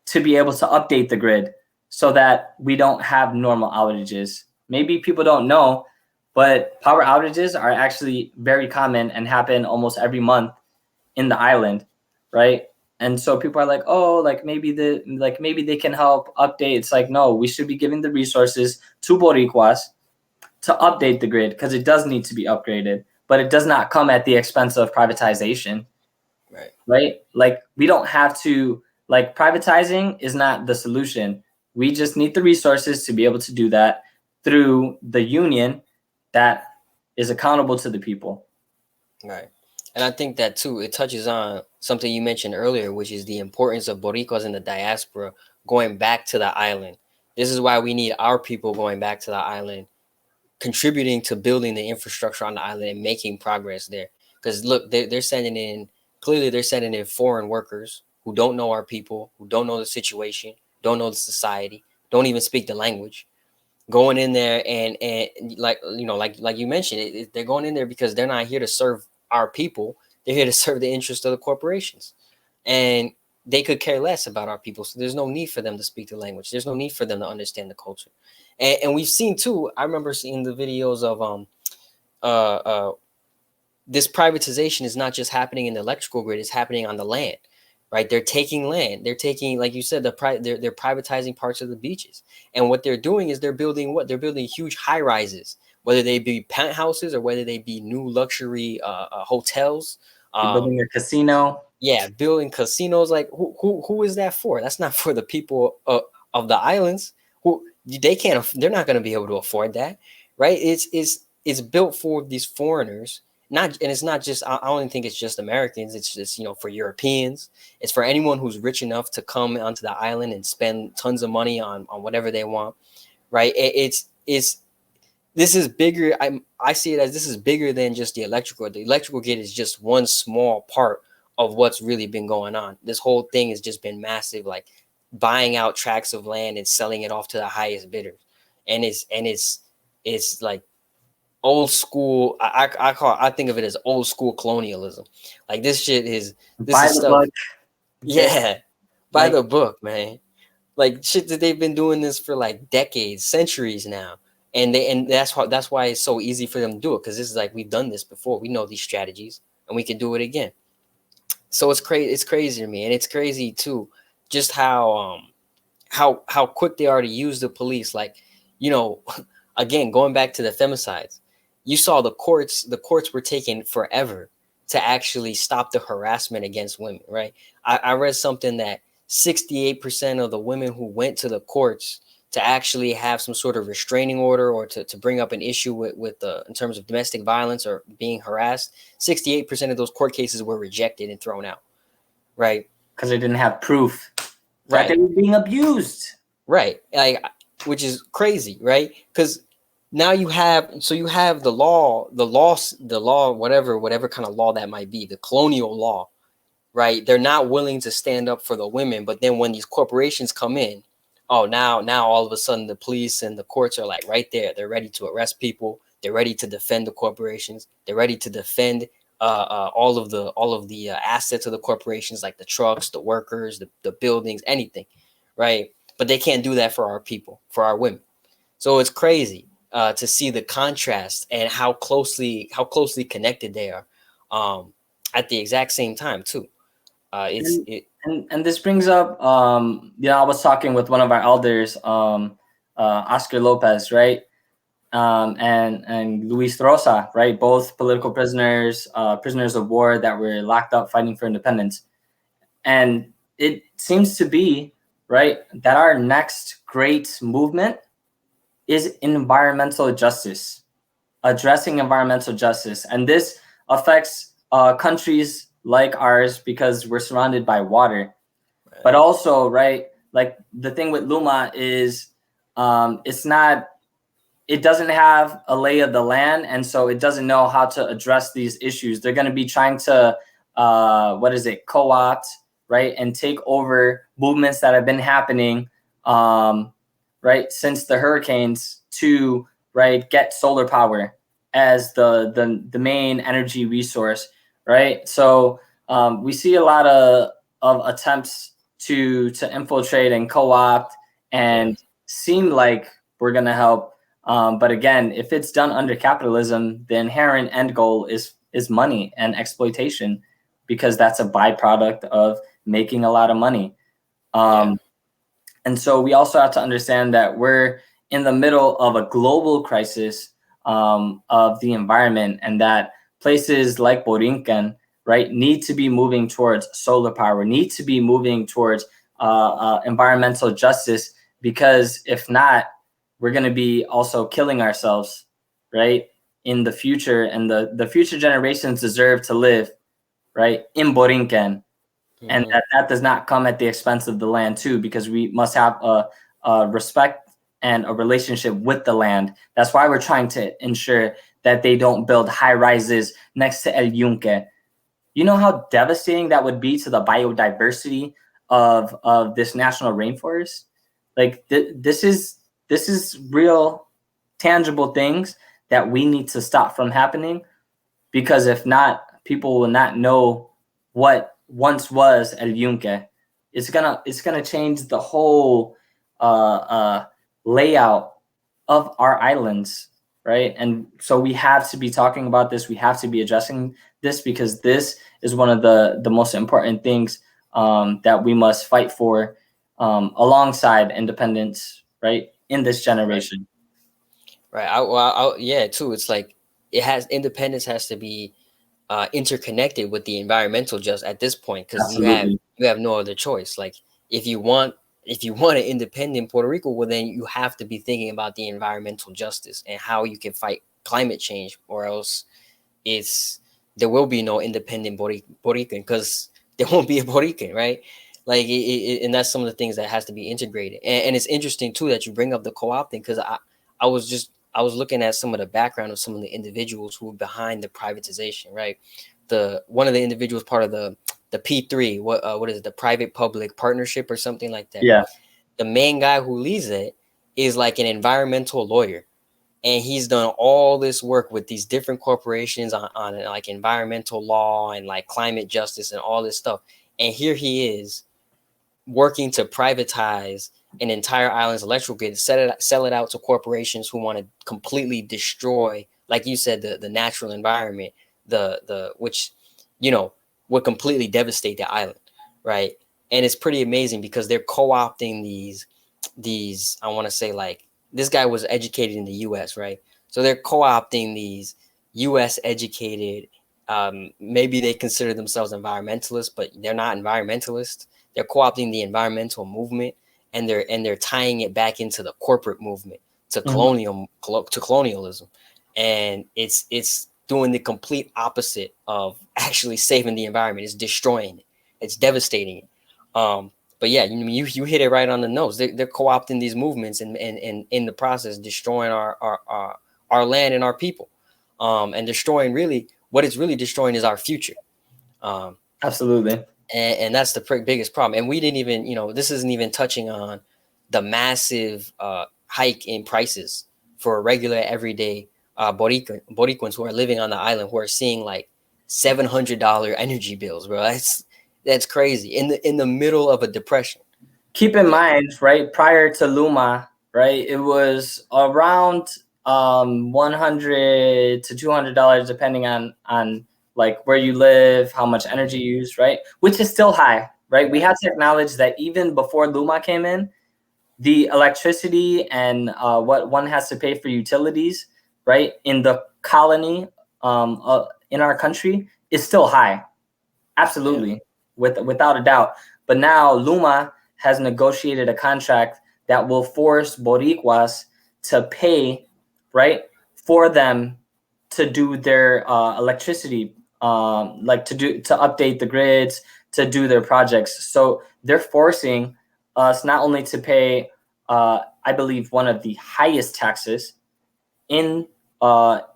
to be able to update the grid so that we don't have normal outages. Maybe people don't know, but power outages are actually very common and happen almost every month in the island, right? And so people are like, oh, like maybe they can help update. It's like, no, we should be giving the resources to Boricuas to update the grid, because it does need to be upgraded, but it does not come at the expense of privatization, right? Like, we don't have to, like, privatizing is not the solution. We just need the resources to be able to do that through the union that is accountable to the people. Right. And I think that too, it touches on something you mentioned earlier, which is the importance of Boricuas in the diaspora going back to the island. This is why we need our people going back to the island, contributing to building the infrastructure on the island and making progress there. Because look, they're sending in foreign workers who don't know our people, who don't know the situation, don't know the society, don't even speak the language, going in there and like you mentioned, they're going in there because they're not here to serve our people. They're here to serve the interest of the corporations, and they could care less about our people. So there's no need for them to speak the language. There's no need for them to understand the culture. And we've seen too, I remember seeing the videos of this privatization is not just happening in the electrical grid, it's happening on the land, right? They're taking land. They're taking, like you said, they're privatizing parts of the beaches. And what they're doing is they're building huge high rises, whether they be penthouses or whether they be new luxury hotels. Building a casino. Yeah, building casinos. Like who is that for? That's not for the people of the islands. Who they're not going to be able to afford that, right? It's built for these foreigners. It's not just, I don't think it's just Americans. It's just, for Europeans. It's for anyone who's rich enough to come onto the island and spend tons of money on whatever they want, right? This is bigger. I see it as, this is bigger than just the electrical. The electrical grid is just one small part of what's really been going on. This whole thing has just been massive, like buying out tracts of land and selling it off to the highest bidders. And it's like old school. I think of it as old school colonialism. Like this shit is stuff. Yeah, by the book, man. Like shit that they've been doing this for like decades, centuries now. And that's why it's so easy for them to do it, because this is like, we've done this before. We know these strategies and we can do it again. So it's crazy. It's crazy to me, and it's crazy too, just how quick they are to use the police. Like, again, going back to the femicides, you saw the courts were taking forever to actually stop the harassment against women. Right? I read something that 68% of the women who went to the courts to actually have some sort of restraining order or to bring up an issue with in terms of domestic violence or being harassed, 68% of those court cases were rejected and thrown out, right? Because they didn't have proof that they were being abused. Right, like, which is crazy, right? Because now you have the law, whatever kind of law that might be, the colonial law, right? They're not willing to stand up for the women, but then when these corporations come in, now all of a sudden the police and the courts are like right there. They're ready to arrest people. They're ready to defend the corporations. They're ready to defend all of the assets of the corporations, like the trucks, the workers, the buildings, anything, right? But they can't do that for our people, for our women. So it's crazy to see the contrast and how closely connected they are at the exact same time too. And this brings up, I was talking with one of our elders, Oscar Lopez, right? And Luis Rosa, right? Both political prisoners, prisoners of war that were locked up fighting for independence. And it seems to be, right, that our next great movement is environmental justice, addressing environmental justice. And this affects countries like ours because we're surrounded by water. Right. But also, right, like the thing with Luma is it doesn't have a lay of the land, and so it doesn't know how to address these issues. They're going to be trying to, co-opt, right, and take over movements that have been happening, right, since the hurricanes to, right, get solar power as the main energy resource, right? So we see a lot of attempts to infiltrate and co-opt and seem like we're going to help. But again, if it's done under capitalism, the inherent end goal is money and exploitation, because that's a byproduct of making a lot of money. And so we also have to understand that we're in the middle of a global crisis of the environment, and that places like Borikén, right, need to be moving towards solar power, need to be moving towards environmental justice, because if not, we're going to be also killing ourselves, right, in the future. And the future generations deserve to live, right, in Borikén. And that does not come at the expense of the land too, because we must have a respect and a relationship with the land. That's why we're trying to ensure that they don't build high rises next to El Yunque. You know how devastating that would be to the biodiversity of this national rainforest? Like this is real, tangible things that we need to stop from happening, because if not, people will not know what once was El Yunque. It's gonna change the whole layout of our islands, right? And so we have to be talking about this. We have to be addressing this, because this is one of the most important things that we must fight for alongside independence, right, in this generation. Right. Yeah, too. It's like independence has to be interconnected with the environmental justice at this point, because you have no other choice. Like if you want an independent Puerto Rico, well, then you have to be thinking about the environmental justice and how you can fight climate change, or else there will be no independent Boricán, because there won't be a Boricán, right? Like and that's some of the things that has to be integrated. And it's interesting too that you bring up the co-opting, because I was looking at some of the background of some of the individuals who were behind the privatization, right? One of the individuals part of the P3, what is it, the private public partnership or something like that. Yeah. The main guy who leads it is like an environmental lawyer, and he's done all this work with these different corporations on like environmental law and like climate justice and all this stuff. And here he is working to privatize an entire island's electrical grid, sell it out to corporations who want to completely destroy, like you said, the natural environment, which, you know, would completely devastate the island, right? And it's pretty amazing because they're co-opting these, I want to say, like, this guy was educated in the US, right? So they're co-opting these US educated, maybe they consider themselves environmentalists, but they're not environmentalists. They're co-opting the environmental movement, and they're tying it back into the corporate movement, to colonialism. And it's doing the complete opposite of actually saving the environment. It's destroying it. It's devastating it. But yeah, you hit it right on the nose. They're co-opting these movements and in the process destroying our land and our people, and destroying, really what it's really destroying is our future. Absolutely. And that's the biggest problem. And we didn't even, this isn't even touching on the massive hike in prices for regular everyday Boricuans who are living on the island, who are seeing like $700 energy bills, bro. That's crazy in the middle of a depression. Keep in mind, right, prior to Luma, right, it was around $100 to $200 depending on like where you live, how much energy you use, right, which is still high, right? We have to acknowledge that even before Luma came in, the electricity and what one has to pay for utilities, right, in the colony, in our country, is still high. Absolutely. Yeah. Without a doubt. But now Luma has negotiated a contract that will force Boricuas to pay, right, for them to do their electricity, like to update the grids, to do their projects. So they're forcing us not only to pay, I believe, one of the highest taxes in the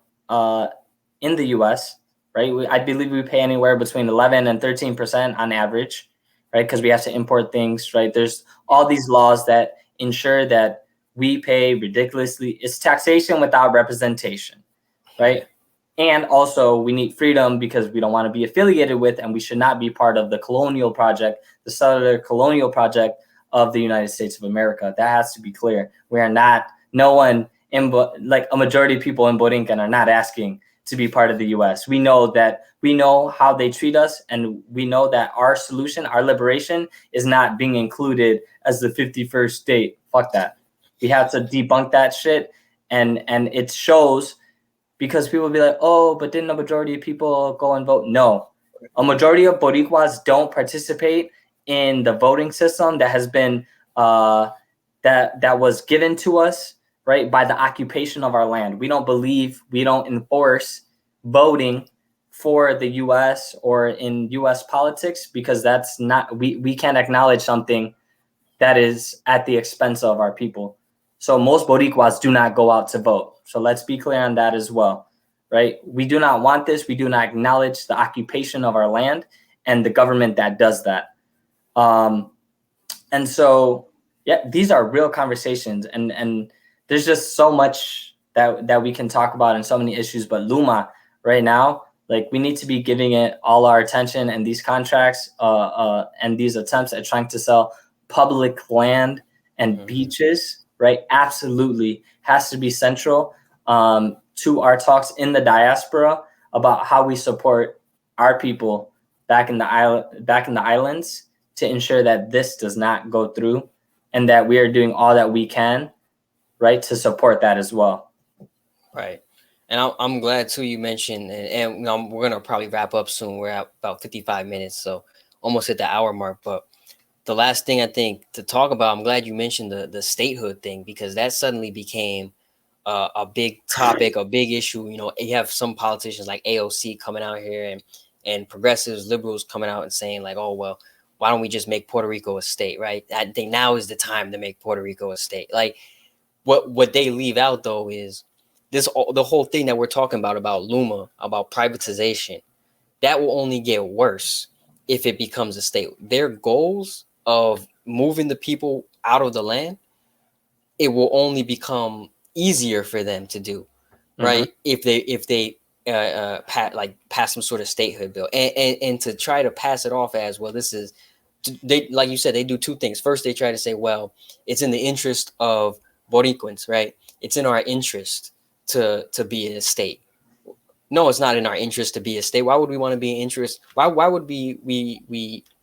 U.S., right? I believe we pay anywhere between 11 and 13% on average, right? Because we have to import things, right? There's all these laws that ensure that we pay ridiculously. It's taxation without representation, right? And also we need freedom because we don't want to be affiliated with, and we should not be part of the colonial project, the settler colonial project of the United States of America. That has to be clear. We are not, no one in, like a majority of people in Borikén are not asking to be part of the US. We know how they treat us, and we know that our solution, our liberation, is not being included as the 51st state. Fuck that. We have to debunk that shit, and it shows, because people will be like, oh, but didn't a majority of people go and vote? No, a majority of Boricuas don't participate in the voting system that has been that was given to us, right, by the occupation of our land. We don't enforce voting for the U.S. or in U.S. politics, because that's not, we can't acknowledge something that is at the expense of our people. So most Boricuas do not go out to vote. So let's be clear on that as well, right? We do not want this. We do not acknowledge the occupation of our land and the government that does that. And so, yeah, these are real conversations, and there's just so much that we can talk about and so many issues. But Luma right now, like, we need to be giving it all our attention, and these contracts and these attempts at trying to sell public land and beaches, right, absolutely has to be central to our talks in the diaspora about how we support our people back in the islands to ensure that this does not go through, and that we are doing all that we can, right, to support that as well. Right. And I'm glad too you mentioned, and you know, we're gonna probably wrap up soon. We're at about 55 minutes, so almost at the hour mark. But the last thing I think to talk about, I'm glad you mentioned the statehood thing, because that suddenly became a big topic, a big issue. You know, you have some politicians like AOC coming out here, and progressives, liberals coming out and saying like, oh, well, why don't we just make Puerto Rico a state, right? I think now is the time to make Puerto Rico a state. Like, what they leave out though is the whole thing that we're talking about Luma, about privatization, that will only get worse if it becomes a state. Their goals of moving the people out of the land, it will only become easier for them to do, right? If they pass some sort of statehood bill, and to try to pass it off as, well, this is, they, like you said, they do two things. First, they try to say, well, it's in the interest of Boricuans, right? It's in our interest to be a state. No, it's not in our interest to be a state. Why would we want to be in interest? Why would we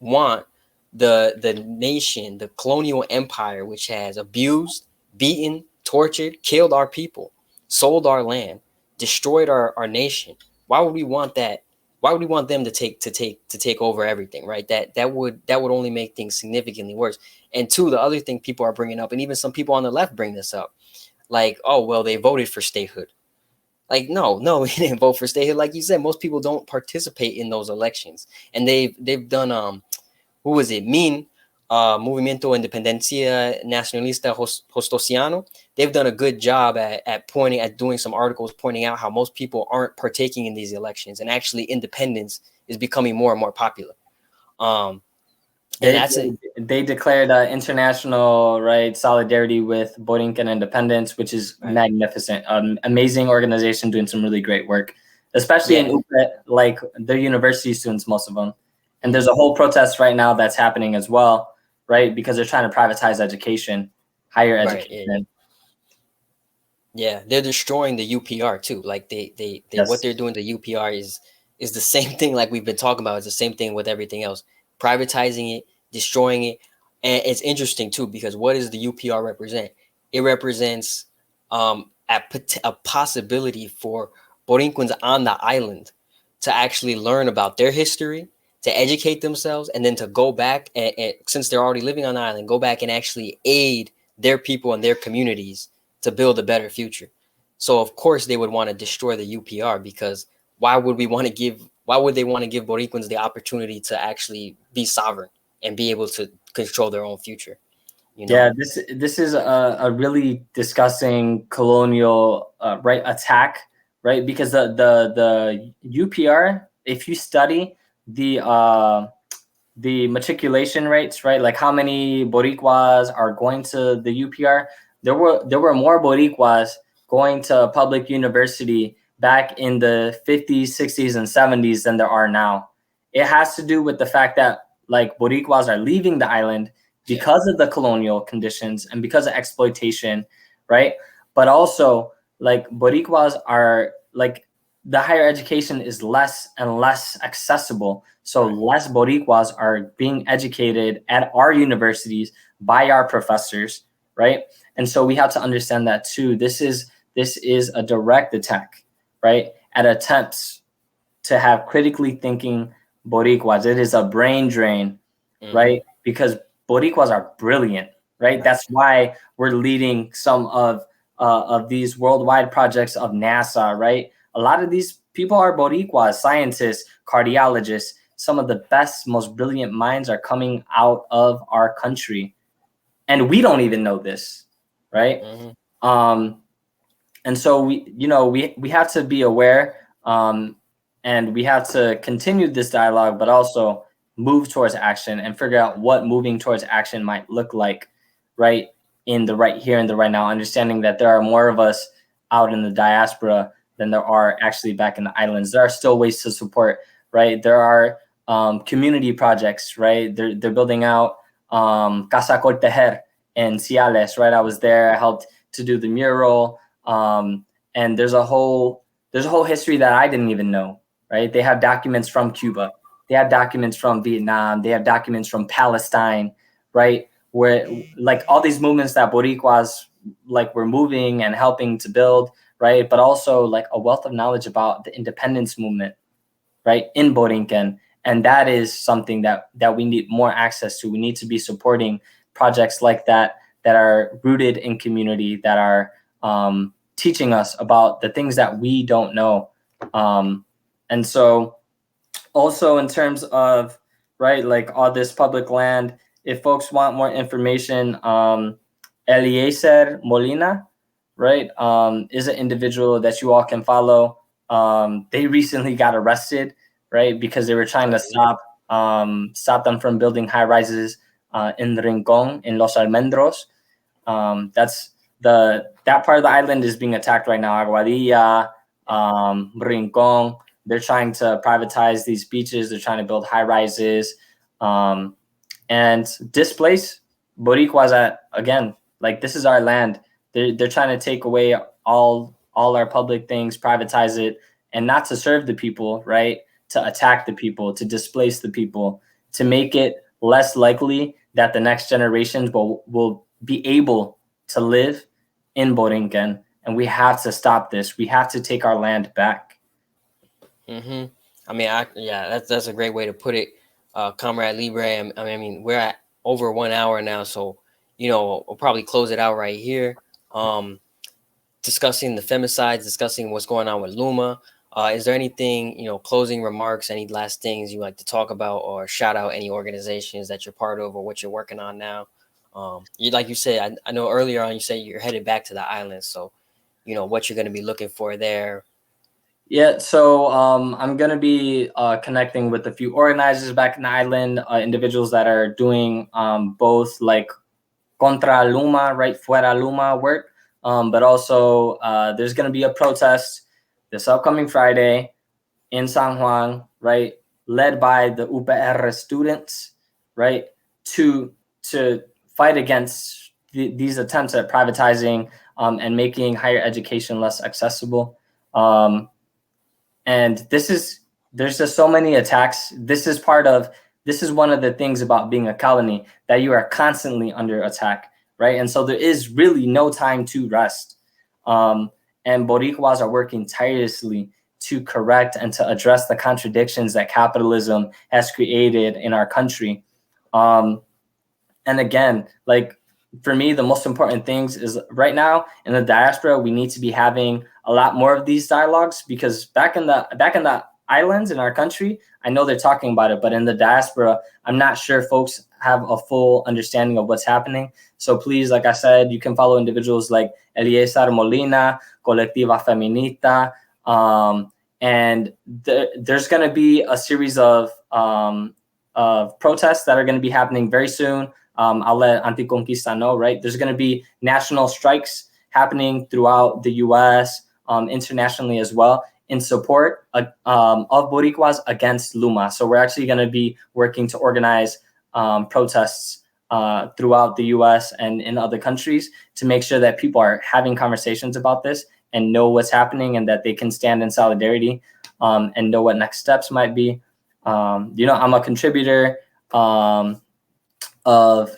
want the nation, the colonial empire, which has abused, beaten, tortured, killed our people, sold our land, destroyed our nation? Why would we want that? Why would we want them to take over everything, right? That would only make things significantly worse. And two, the other thing people are bringing up, and even some people on the left bring this up, like, oh, well, they voted for statehood. Like, no, we didn't vote for statehood. Like you said, most people don't participate in those elections, and they've done who was it? Movimiento Independencia Nacionalista Hostosiano. They've done a good job at doing some articles pointing out how most people aren't partaking in these elections, and actually independence is becoming more and more popular. They declared international, right, solidarity with Borikén independence, which is magnificent. Amazing organization doing some really great work, especially in UTIER, like they're university students, most of them. And there's a whole protest right now that's happening as well, right, because they're trying to privatize education, higher education. Yeah, they're destroying the UPR too. Like they what they're doing to UPR is the same thing like we've been talking about. It's the same thing with everything else. Privatizing it, destroying it. And it's interesting too, because what does the UPR represent? It represents a possibility for Boricuans on the island to actually learn about their history, to educate themselves, and then to go back and since they're already living on the island, go back and actually aid their people and their communities to build a better future. So of course they would want to destroy the UPR, because why would they want to give Boricuans the opportunity to actually be sovereign and be able to control their own future? You know? Yeah, this is a really disgusting colonial right attack, right? Because the UPR, if you study the matriculation rates, right? Like how many Boricuas are going to the UPR? There were more Boricuas going to public university back in the 50s, 60s, and 70s than there are now. It has to do with the fact that like Boricuas are leaving the island because of the colonial conditions and because of exploitation, right? But also like Boricuas are like, the higher education is less and less accessible. So less Boricuas are being educated at our universities by our professors, right? And so we have to understand that too. This is a direct attack, right? At attempts to have critically thinking Boricuas. It is a brain drain, right? Because Boricuas are brilliant, right? That's why we're leading some of these worldwide projects of NASA, right? A lot of these people are Boricuas, scientists, cardiologists. Some of the best, most brilliant minds are coming out of our country. And we don't even know this, right? And so we have to be aware, and we have to continue this dialogue, but also move towards action and figure out what moving towards action might look like, right? In the right here and the right now, understanding that there are more of us out in the diaspora than there are actually back in the islands. There are still ways to support, right? There are community projects, right? They're building out Casa Cortejer in Ciales, right? I was there. I helped to do the mural, and there's a whole history that I didn't even know, right? They have documents from Cuba, they have documents from Vietnam, they have documents from Palestine, right? Where like all these movements that Boricuas like were moving and helping to build, right? But also like a wealth of knowledge about the independence movement, right? In Borikén. And that is something that we need more access to. We need to be supporting projects like that are rooted in community, that are teaching us about the things that we don't know. And so also in terms of, right, like all this public land, if folks want more information, Eliezer Molina, right, is an individual that you all can follow. They recently got arrested, right, because they were trying to stop them from building high rises in Rincon, in Los Almendros. That's that part of the island is being attacked right now. Aguadilla, Rincon. They're trying to privatize these beaches. They're trying to build high rises and displace Boricuas. Again, like this is our land. They're trying to take away all our public things, privatize it, and not to serve the people, right? To attack the people, to displace the people, to make it less likely that the next generations will be able to live in Borikén. And we have to stop this. We have to take our land back. I mean, that's a great way to put it, Comrade Libre. I mean, we're at over 1 hour now, so we'll probably close it out right here. Discussing the femicides, discussing what's going on with Luma. Is there anything, closing remarks, any last things you like to talk about, or shout out any organizations that you're part of or what you're working on now? Like you said, I know earlier on you said you're headed back to the island, so what you're going to be looking for there. Yeah, so I'm going to be connecting with a few organizers back in the island, individuals that are doing both like contra Luma, right, fuera Luma work, but also there's going to be a protest this upcoming Friday in San Juan, right, led by the UTIER students, right, to fight against these attempts at privatizing and making higher education less accessible. And there's just so many attacks. This is one of the things about being a colony, that you are constantly under attack, right? And so there is really no time to rest. And Boricuas are working tirelessly to correct and to address the contradictions that capitalism has created in our country. And again, like for me, the most important things is right now in the diaspora, we need to be having a lot more of these dialogues, because back in the islands in our country, I know they're talking about it, but in the diaspora, I'm not sure folks have a full understanding of what's happening. So please, like I said, you can follow individuals like Eliezer Molina, Colectiva Feminista, and there's going to be a series of protests that are going to be happening very soon. I'll let Anticonquista know, right? There's going to be national strikes happening throughout the U.S., internationally as well, in support of Boricuas against Luma. So we're actually going to be working to organize protests throughout the U.S. and in other countries to make sure that people are having conversations about this and know what's happening, and that they can stand in solidarity and know what next steps might be. I'm a contributor of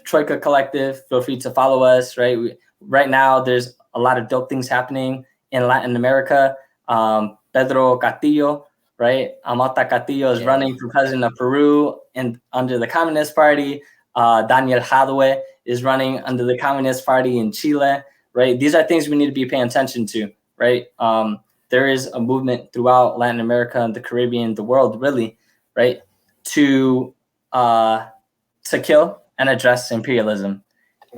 Troika Kollective. Feel free to follow us, right? Right now, there's a lot of dope things happening in Latin America. Pedro Castillo, right? Amata Castillo is running for president of Peru and under the Communist Party. Daniel Jadwe is running under the Communist Party in Chile, right? These are things we need to be paying attention to, right? There is a movement throughout Latin America, the Caribbean, the world, really, right, to kill and address imperialism,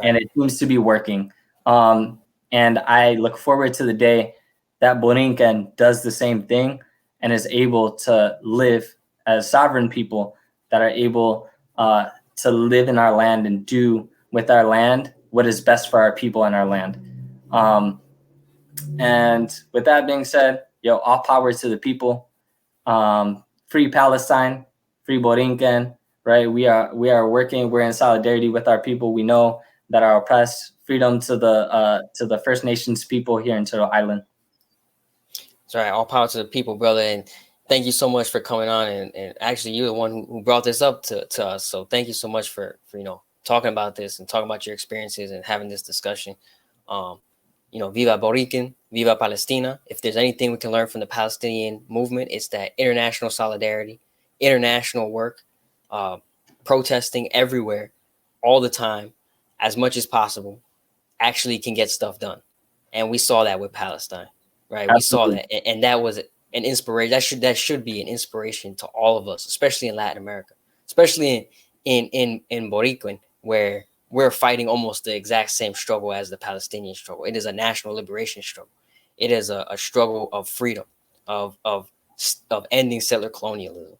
and it seems to be working. And I look forward to the day that Borikén does the same thing and is able to live as sovereign people that are able to live in our land and do with our land what is best for our people and our land. And with that being said, all power to the people. Free Palestine, free Borikén, right? We are working. We're in solidarity with our people. We know that are oppressed. Freedom to the First Nations people here in Turtle Island. That's right. All power to the people, brother. And thank you so much for coming on. And actually, you're the one who brought this up to us. So thank you so much for talking about this and talking about your experiences and having this discussion. Viva Borikén, Viva Palestina. If there's anything we can learn from the Palestinian movement, it's that international solidarity, international work, protesting everywhere, all the time, as much as possible, actually can get stuff done. And we saw that with Palestine, right? Absolutely. We saw that, and that was an inspiration. That should be an inspiration to all of us, especially in Latin America, especially in Borikén, where we're fighting almost the exact same struggle as the Palestinian struggle. It is a national liberation struggle. It is a struggle of freedom, of ending settler colonialism.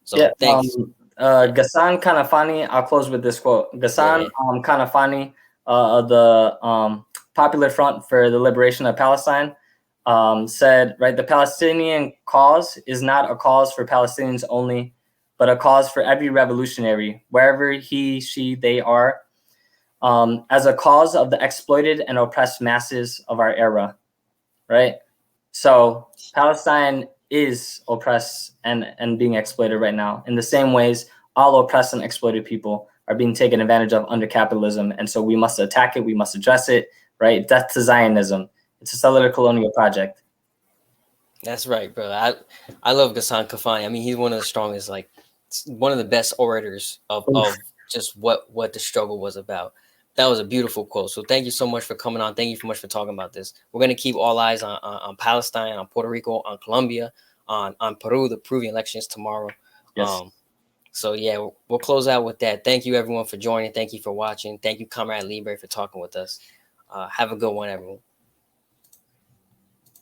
So thanks. Ghassan Kanafani, I'll close with this quote. Ghassan Kanafani, the Popular Front for the Liberation of Palestine, said, right, the Palestinian cause is not a cause for Palestinians only, but a cause for every revolutionary, wherever he, she, they are, as a cause of the exploited and oppressed masses of our era, right? So Palestine is oppressed and being exploited right now. In the same ways, all oppressed and exploited people are being taken advantage of under capitalism. And so we must attack it. We must address it, right? Death to Zionism. It's a cellular colonial project. That's right, brother. I love Ghassan Kanafani. I mean, he's one of the strongest, like one of the best orators of just what the struggle was about. That was a beautiful quote. So thank you so much for coming on. Thank you so much for talking about this. We're going to keep all eyes on Palestine, on Puerto Rico, on Colombia, on Peru, the Peruvian elections tomorrow. Yes. So yeah, we'll close out with that. Thank you everyone for joining. Thank you for watching. Thank you, Comrade Libre, for talking with us. Have a good one, everyone.